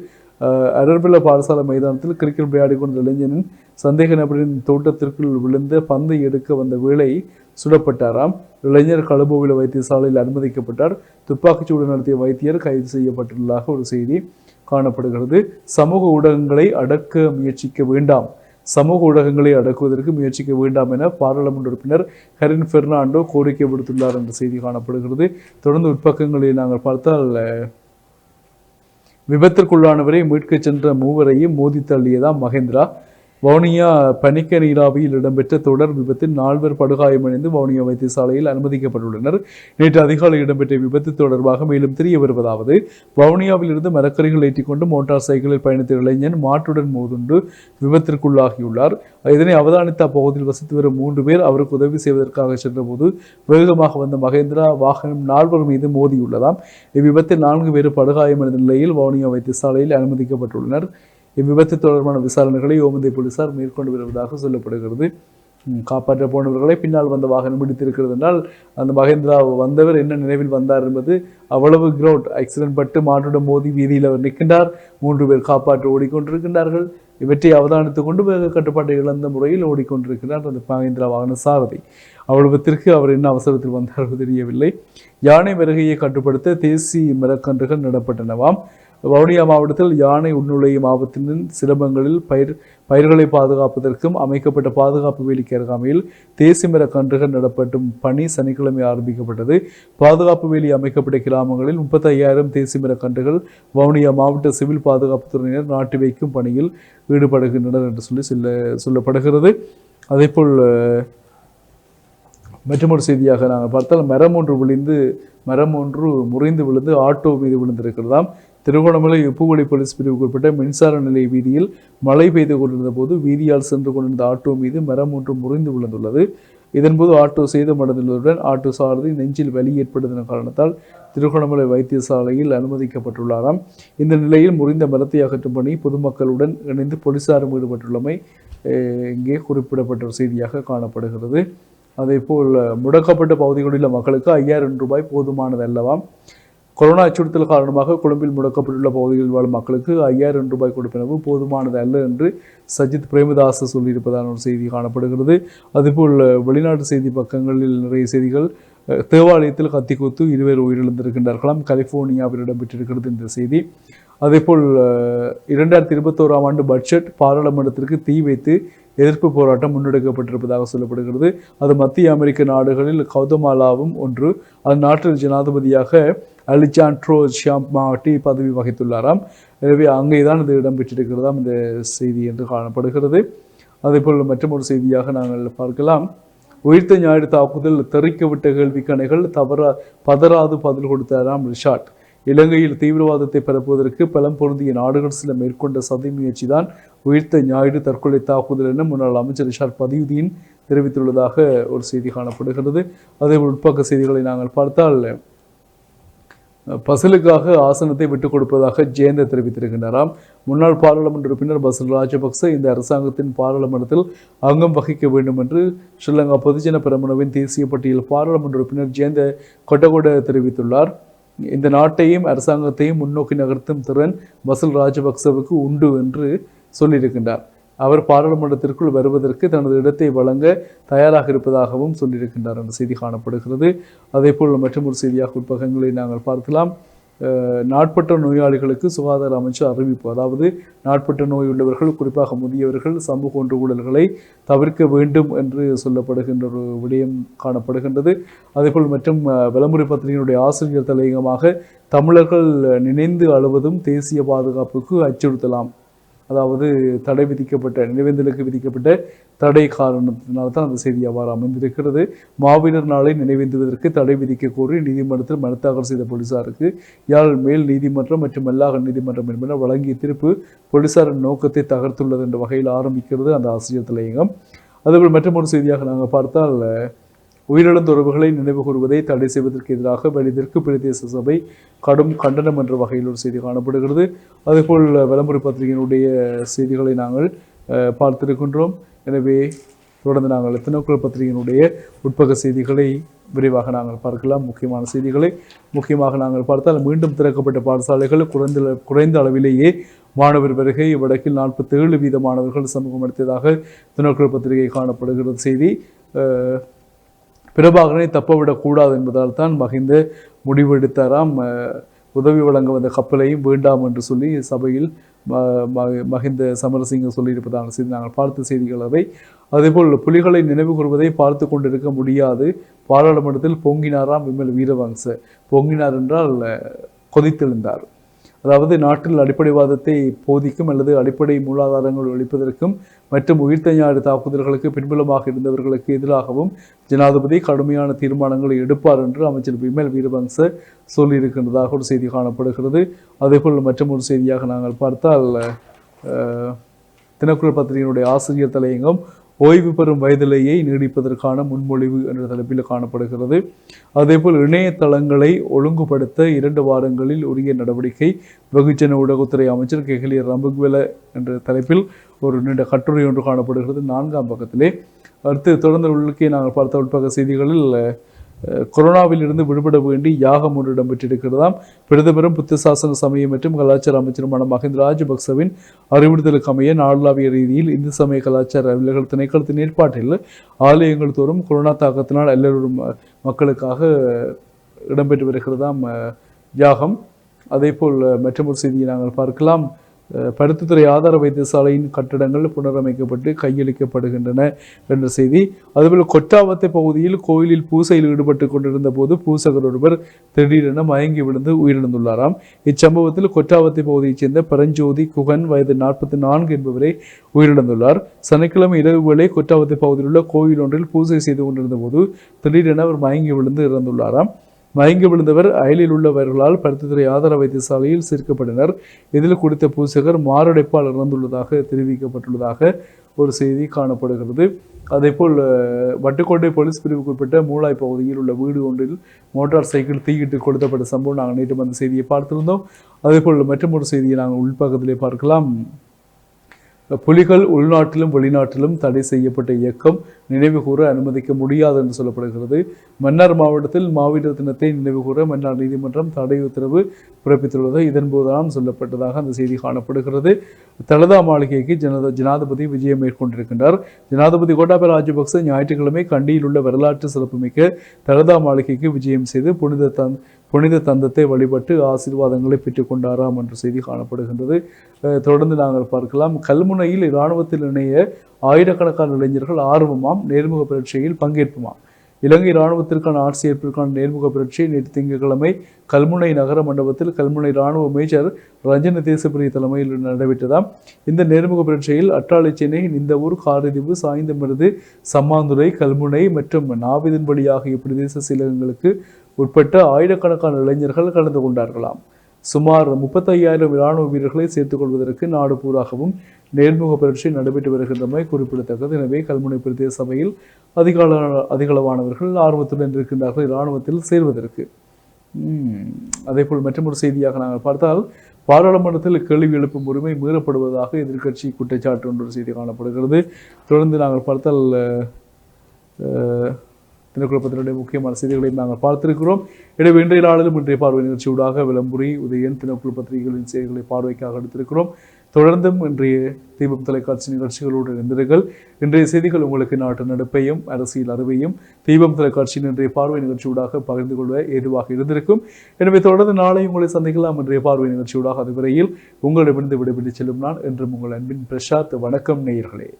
Speaker 1: அர்வெல்ல பாடசாலை மைதானத்தில் கிரிக்கெட் விளையாடி கொண்ட இளைஞனின் சந்தேக நபரின் தோட்டத்திற்குள் விழுந்த பந்தை எடுக்க வந்த வேளை சுடப்பட்டாராம். இளைஞர் கழுபோவில வைத்தியசாலையில் அனுமதிக்கப்பட்டார். துப்பாக்கிச்சூடு நடத்திய வைத்தியர் கைது செய்யப்பட்டுள்ளதாக ஒரு செய்தி காணப்படுகிறது. சமூக ஊடகங்களை அடக்க முயற்சிக்க வேண்டாம், சமூக ஊடகங்களை அடக்குவதற்கு முயற்சிக்க வேண்டாம் என பாராளுமன்ற உறுப்பினர் ஹரின் பெர்னாண்டோ கோரிக்கை விடுத்துள்ளார் என்ற செய்தி காணப்படுகிறது. தொடர்ந்து உட்பக்கங்களில் நாங்கள் பார்த்தால் விபத்திற்குள்ளானவரை மீட்கச் சென்ற மூவரையும் மோதி தள்ளியதாம் மகேந்திரா. வவுனியா பனிக்க நீராவியில் இடம்பெற்ற தொடர் விபத்தில் 4 படுகாயமடைந்து வவுனியா வைத்தியசாலையில் அனுமதிக்கப்பட்டுள்ளனர். நேற்று அதிகாலை இடம்பெற்ற விபத்து தொடர்பாக மேலும் தெரிய வருவதாவது, வவுனியாவில் இருந்து மரக்கறிகள் ஏற்றிக்கொண்டு மோட்டார் சைக்கிளில் பயணித்த இளைஞன் மாட்டுடன் மோதுண்டு விபத்திற்குள்ளாகியுள்ளார். இதனை அவதானித்த அப்பகுதியில் வசித்து வரும் 3 பேர் அவருக்கு உதவி செய்வதற்காக சென்றபோது வேகமாக வந்த மகேந்திரா வாகனம் 4 மீது மோதியுள்ளதாம். இவ்விபத்தில் 4 பேர் படுகாயமடைந்த நிலையில் வவுனியா வைத்தியசாலையில் அனுமதிக்கப்பட்டுள்ளனர். இவ்விபத்து தொடர்பான விசாரணைகளை ஓமந்தை போலீசார் மேற்கொண்டு வருவதாக சொல்லப்படுகிறது. காப்பாற்ற போனவர்களை பின்னால் வந்த வாகனம் பிடித்திருக்கிறது என்றால் அந்த மகேந்திரா வந்தவர் என்ன நினைவில் வந்தார் என்பது அவ்வளவு கிரௌட் ஆக்சிடென்ட் பட்டு மாட்டுடன் மோதி வீதியில் அவர் நிற்கின்றார். 3 பேர் காப்பாற்ற ஓடிக்கொண்டிருக்கின்றார்கள். இவற்றை அவதானித்துக் கொண்டு வேக கட்டுப்பாட்டை இழந்த முறையில் ஓடிக்கொண்டிருக்கிறார் அந்த மகேந்திரா வாகன சாரதி. அவ்வளவத்திற்கு அவர் என்ன அவசரத்தில் வந்தார்கள் தெரியவில்லை. யானை வருகையை கட்டுப்படுத்த தேசிய மரக்கன்றுகள் நடப்பட்டனவாம். வவுனியா மாவட்டத்தில் யானை உள்நுழையும் ஆபத்தின் சிரமங்களில் பயிர்களை பாதுகாப்பதற்கும் அமைக்கப்பட்ட பாதுகாப்பு வேலிக்கு அருகாமையில் தேசிய மர கன்றுகள் நடப்பட்டும் பணி சனிக்கிழமை ஆரம்பிக்கப்பட்டது. பாதுகாப்பு வேலி அமைக்கப்பட்ட கிராமங்களில் 35,000 தேசிய மர கன்றுகள் வவுனியா மாவட்ட சிவில் பாதுகாப்பு துறையினர் நாட்டி வைக்கும் பணியில் ஈடுபடுகின்றனர் என்று சொல்லப்படுகிறது. அதேபோல் மற்றொரு செய்தியாக நாங்கள் பார்த்தால் மரம் ஒன்று முறிந்து விழுந்து ஆட்டோ மீது விழுந்திருக்கிறதாம். திருகோணமலை உப்புக்குடி போலீஸ் பிரிவுக்கு உட்பட்ட மின்சார நிலைய வீதியில் மழை பெய்து கொண்டிருந்த போது வீதியால் சென்று கொண்டிருந்த ஆட்டோ மீது மரம் ஒன்று முறிந்து விழுந்துள்ளது. இதன்போது ஆட்டோ சேதமடைந்துள்ளதுடன் ஆட்டோ சாரதி நெஞ்சில் வலி ஏற்பட்டதன் காரணத்தால் திருகோணமலை வைத்தியசாலையில் அனுமதிக்கப்பட்டுள்ளாராம். இந்த நிலையில் முறிந்த மரத்தை அகற்றும் பணி பொதுமக்களுடன் இணைந்து போலீசாரும் ஈடுபட்டுள்ளமை இங்கே குறிப்பிடப்பட்ட ஒரு செய்தியாக காணப்படுகிறது. அதேபோல் முடக்கப்பட்ட பகுதிகளில் உள்ள மக்களுக்கு 5000 ரூபாய் போதுமானது அல்லவாம். கொரோனா அச்சுறுத்தல் காரணமாக கொழும்பில் முடக்கப்பட்டுள்ள பகுதிகளில் வாழும் மக்களுக்கு 5000 ரூபாய் கொடுப்பனவு போதுமானது அல்ல என்று சஜித் பிரேமதாச சொல்லியிருப்பதான ஒரு செய்தி காணப்படுகிறது. அதுபோல் வெளிநாட்டு செய்தி பக்கங்களில் நிறைய செய்திகள். தேவாலயத்தில் கத்திக்குத்து 2 உயிரிழந்திருக்கின்றார்களாம். கலிபோர்னியாவில் இடம்பெற்றிருக்கிறது இந்த செய்தி. அதேபோல் 2021ஆம் ஆண்டு பட்ஜெட் பாராளுமன்றத்திற்கு தீ வைத்து எதிர்ப்பு போராட்டம் முன்னெடுக்கப்பட்டிருப்பதாக சொல்லப்படுகிறது. அது மத்திய அமெரிக்க நாடுகளில் கௌதமாலாவும் ஒன்று. அந்நாட்டில் ஜனாதிபதியாக அலிஜாண்ட்ரோ ஷியாமாட்டி பதவி வகித்துள்ளாராம். எனவே அங்கேதான் இது இடம்பெற்றிருக்கிறதாம் இந்த செய்தி என்று காணப்படுகிறது. அதேபோல் மற்றொரு செய்தியாக நாங்கள் பார்க்கலாம். உயிர்த்த ஞாயிறு தாக்குதல் தெறிக்கவிட்ட கேள்விக்கணைகள் பதறாது பதில் கொடுத்தாராம் ரிஷாட். இலங்கையில் தீவிரவாதத்தை பரப்புவதற்கு பலம் பொருந்திய நாடுகள் சில மேற்கொண்ட சதி முயற்சி தான் உயிர்த்த ஞாயிறு தற்கொலை தாக்குதல் என முன்னாள் அமைச்சர் ரிஷாட் பதியுதீன் தெரிவித்துள்ளதாக ஒரு செய்தி காணப்படுகிறது. அதே உட்பக்க செய்திகளை நாங்கள் பார்த்தால் பசிலுக்காக ஆசனத்தை விட்டுக் கொடுப்பதாக ஜெயந்த தெரிவித்திருக்கின்றாராம். முன்னாள் பாராளுமன்ற உறுப்பினர் பசில் ராஜபக்ச இந்த அரசாங்கத்தின் பாராளுமன்றத்தில் அங்கம் வகிக்க வேண்டும் என்று ஸ்ரீலங்கா பொதுஜன பெரமுனவின் தேசிய பட்டியல் பாராளுமன்ற உறுப்பினர் ஜெயந்த கொட்டகொட தெரிவித்துள்ளார். இந்த நாட்டையும் அரசாங்கத்தையும் முன்னோக்கி நகர்த்தும் திறன் பசில் ராஜபக்சவுக்கு உண்டு என்று சொல்லியிருக்கின்றார். அவர் பாராளுமன்றத்திற்குள் வருவதற்கு தனது இடத்தை வழங்க தயாராக இருப்பதாகவும் சொல்லியிருக்கின்றார் என்ற செய்தி காணப்படுகிறது. அதேபோல் மற்றொரு செய்தியாக உட்பகங்களை நாங்கள் பார்க்கலாம். நாட்பட்ட நோயாளிகளுக்கு சுகாதார அமைச்சர் அறிவிப்பு. அதாவது நாட்பட்ட நோய் உள்ளவர்கள், குறிப்பாக முதியவர்கள், சமூக ஒன்றுகூடல்களை தவிர்க்க வேண்டும் என்று சொல்லப்படுகின்ற ஒரு விடயம் காணப்படுகின்றது. அதேபோல் மற்றும் விளம்பர பத்திரிகையினுடைய ஆசிரியர் தலையங்கமாக தமிழர்கள் நினைந்து அழுவதும் தேசிய பாதுகாப்புக்கு அச்சுறுத்தலாம். அதாவது தடை விதிக்கப்பட்ட நினைவேந்தலுக்கு விதிக்கப்பட்ட தடை காரணத்தினால்தான் அந்த செய்தி அவ்வாறு அமைந்திருக்கிறது. மாவீரர் நாளை நினைவேந்துவதற்கு தடை விதிக்க கோரி நீதிமன்றத்தில் மனு தாக்கல் செய்த போலீசாருக்கு யாழ் மேல் நீதிமன்றம் மற்றும் மல்லாக நீதிமன்றம் என்பன வழங்கிய தீர்ப்பு போலீசாரின் நோக்கத்தை தகர்த்துள்ளது என்ற வகையில் ஆரம்பிக்கிறது அந்த ஆசிரியர் தலையங்கம். அதுபோல் மற்றொரு செய்தியாக நாங்கள் பார்த்தால் உயிரிழந்த உறவுகளை நினைவு கூறுவதை தடை செய்வதற்கு எதிராக வெளிதெற்கு பிரதேச சபை கடும் கண்டனம் என்ற வகையில் ஒரு செய்தி காணப்படுகிறது. அதேபோல் விளம்பர பத்திரிகையினுடைய செய்திகளை நாங்கள் பார்த்திருக்கின்றோம். எனவே தொடர்ந்து நாங்கள் தினக்குரல் பத்திரிகையினுடைய உட்பக செய்திகளை விரைவாக நாங்கள் பார்க்கலாம். முக்கியமான செய்திகளை முக்கியமாக நாங்கள் பார்த்தால் மீண்டும் திறக்கப்பட்ட பாடசாலைகள் குறைந்த அளவிலேயே மாணவர் வருகை. வடக்கில் 47% மாணவர்கள் சமூகம் அளித்ததாக தினக்குரல் பத்திரிகை காணப்படுகிறது செய்தி. பிரபாகரனை தப்பவிடக்கூடாது என்பதால் தான் மஹிந்த முடிவெடுத்தாராம். உதவி வழங்க வந்த கப்பலையும் வேண்டாம் என்று சொல்லி சபையில் மஹிந்த சமரசிங்க சொல்லியிருப்பதான செய்தி நாங்கள் பார்த்த செய்திகள் அவை. அதேபோல் புலிகளை நினைவு கூறுவதை பார்த்து கொண்டிருக்க முடியாது. பாராளுமன்றத்தில் பொங்கினாராம் விமல் வீரவங்ச. பொங்கினார் என்றால் கொதித்தெழுந்தார். அதாவது நாட்டில் அடிப்படைவாதத்தை போதிக்கும் அல்லது அடிப்படை மூலாதாரங்கள் ஒழிப்பதற்கும் மற்றும் உயிர்த்த ஞாயிறு தாக்குதல்களுக்கு பின்புலமாக இருந்தவர்களுக்கு எதிராகவும் ஜனாதிபதி கடுமையான தீர்மானங்களை எடுப்பார் என்று அமைச்சர் விமல் வீரவங்ச சொல்லியிருக்கின்றதாக ஒரு செய்தி காணப்படுகிறது. அதேபோல் மற்றொரு செய்தியாக நாங்கள் பார்த்தால் தினக்குரல் பத்திரிகையினுடைய ஆசிரியர் தலையங்கம் ஓய்வு பெறும் வயதிலேயே நீடிப்பதற்கான முன்மொழிவு என்ற தலைப்பில் காணப்படுகிறது. அதேபோல் இணையதளங்களை ஒழுங்குபடுத்த 2 வாரங்களில் உரிய நடவடிக்கை. வெகுஜன ஊடகத்துறை அமைச்சர் கெஹலிய ரம்புக்வெல என்ற தலைப்பில் ஒரு நீண்ட கட்டுரை ஒன்று காணப்படுகிறது 4ஆம் பக்கத்திலே. அடுத்து தொடர்ந்து உள்ளே நாங்கள் பார்த்த உட்பக செய்திகளில் கொரோனாவில் இருந்து விடுபட வேண்டி யாகம் ஒன்று இடம்பெற்றிருக்கிறதாம். பிரதமரும் புத்த சாசன சமயம் மற்றும் கலாச்சார அமைச்சருமான மஹிந்த ராஜபக்சவின் அறிவுறுத்தலுக்கு அமைய நாடளாவிய ரீதியில் இந்து சமய கலாச்சார அலுவலர்கள் திணைக்களத்தின் ஏற்பாட்டில் ஆலயங்கள் தோறும் கொரோனா தாக்கத்தினால் எல்லோரும் மக்களுக்காக இடம்பெற்று வருகிறதாம் யாகம். அதே போல் மற்றொரு செய்தியை நாங்கள் பார்க்கலாம். பருத்தித்துறை ஆதார வைத்தியசாலையின் கட்டடங்கள் புனரமைக்கப்பட்டு கையளிக்கப்படுகின்றன என்ற செய்தி. அதுபோல் கொட்டாவத்தை பகுதியில் கோயிலில் பூசையில் ஈடுபட்டு கொண்டிருந்த போது பூசகர் ஒருவர் திடீரென மயங்கி விழுந்து உயிரிழந்துள்ளாராம். இச்சம்பவத்தில் கொட்டாவத்தை பகுதியைச் சேர்ந்த பரஞ்சோதி குகன் வயது 44 என்பவரை உயிரிழந்துள்ளார். சனிக்கிழமை இரவு வேளை கொட்டாவத்தை பகுதியில் உள்ள கோயில் ஒன்றில் பூசை செய்து கொண்டிருந்த போது திடீரென அவர் மயங்கி விழுந்து இறந்துள்ளாராம். மயங்கி விழுந்தவர் அயலில் உள்ளவர்களால் பருத்தித்துறை ஆதார வைத்தியசாலையில் சேர்க்கப்பட்டனர். இதில் குறித்த பூசகர் மாரடைப்பால் இறந்துள்ளதாக தெரிவிக்கப்பட்டுள்ளதாக ஒரு செய்தி காணப்படுகிறது. அதேபோல் வட்டுக்கோட்டை போலீஸ் பிரிவுக்குட்பட்ட மூளாய் பகுதியில் உள்ள வீடு ஒன்றில் மோட்டார் சைக்கிள் தீயிட்டு கொளுத்தப்பட்ட சம்பவம் நாங்கள் நேற்று அந்த செய்தியை பார்த்திருந்தோம். அதேபோல் மற்றொரு செய்தியை நாங்கள் உள்பக்கத்திலே பார்க்கலாம். புலிகள் உள்நாட்டிலும் வெளிநாட்டிலும் தடை செய்யப்பட்ட இயக்கம் நினைவுகூர அனுமதிக்க முடியாது என்று சொல்லப்படுகிறது. மன்னார் மாவட்டத்தில் மாவீரர் தினத்தை நினைவுகூர மன்னார் நீதிமன்றம் தடை உத்தரவு பிறப்பித்துள்ளது. இதன்போதுதான் சொல்லப்பட்டதாக அந்த செய்தி காணப்படுகிறது. தலதா மாளிகைக்கு ஜனாதிபதி விஜயம் மேற்கொண்டிருக்கின்றார். ஜனாதிபதி கோட்டாபய ராஜபக்ச ஞாயிற்றுக்கிழமை கண்டியில் உள்ள வரலாற்று சிறப்புமிக்க தலதா மாளிகைக்கு விஜயம் செய்து புனித தந்தத்தை வழிபட்டு ஆசீர்வாதங்களை பெற்றுக் கொண்டாராம் என்ற செய்தி காணப்படுகின்றது. தொடர்ந்து நாங்கள் பார்க்கலாம். கல்முனையில் இராணுவத்தில் இணைய ஆயிரக்கணக்கான இளைஞர்கள் ஆர்வமாம் நேர்முக பரீட்சையில் பங்கேற்புமாம். இலங்கை இராணுவத்திற்கான ஆட்சியேற்பிற்கான நேர்முக பரீட்சை நேற்று திங்கட்கிழமை கல்முனை நகர மண்டபத்தில் கல்முனை இராணுவ மேஜர் ரஞ்சன தேசப்பிரிய தலைமையில் நடைபெற்றதாம். இந்த நேர்முக பரீட்சையில் அட்டாளை சென்னை, நிந்தவூர், காரதீவு, சாய்ந்தமருது, சம்மாந்துறை, கல்முனை மற்றும் நாவிதன்படி ஆகிய பிரதேச செயலகங்களுக்கு உட்பட்ட ஆயிரக்கணக்கான இளைஞர்கள் கலந்து கொண்டார்களாம். சுமார் 35,000 இராணுவ வீரர்களை சேர்த்துக் கொள்வதற்கு நாடு பூராகவும் நேர்முக பரீட்சை நடைபெற்று வருகின்றமை குறிப்பிடத்தக்கது. எனவே கல்முனை பிரதேச சபையில் அதிகளவானவர்கள் ஆர்வத்துடன் இருக்கின்றார்கள் இராணுவத்தில் சேர்வதற்கு. அதேபோல் மற்றொரு செய்தியாக நாங்கள் பார்த்தால், பாராளுமன்றத்தில் கேள்வி எழுப்பும் உரிமை மீறப்படுவதாக எதிர்க்கட்சி குற்றச்சாட்டு என்ற ஒரு செய்தி காணப்படுகிறது. தொடர்ந்து நாங்கள் பார்த்தால் தினக்குழப்பத்தினுடைய முக்கியமான செய்திகளையும் நாங்கள் பார்த்திருக்கிறோம். எனவே இன்றைய நாளிலும் இன்றைய பார்வை நிகழ்ச்சியூடாக விளம்புரி, உதயன், தினக்குழு பத்திரிகைகளின் செய்திகளை பார்வைக்காக எடுத்திருக்கிறோம். தொடர்ந்தும் இன்றைய தீபம் தொலைக்காட்சி நிகழ்ச்சிகளோடு இருந்தீர்கள். இன்றைய செய்திகள் உங்களுக்கு நாட்டு நடப்பையும் அரசியல் அறிவையும் தீபம் தொலைக்காட்சியின் இன்றைய பார்வை நிகழ்ச்சியூடாக பகிர்ந்து கொள்ள ஏதுவாக இருந்திருக்கும். எனவே தொடர்ந்து நாளை உங்களை சந்திக்கலாம் இன்றைய பார்வை நிகழ்ச்சியூடாக. அதுவரையில் உங்களிடமிருந்து விடைபெற்று செல்லும் நான் என்றும் உங்கள் அன்பின் பிரசாத். வணக்கம் நேயர்களே.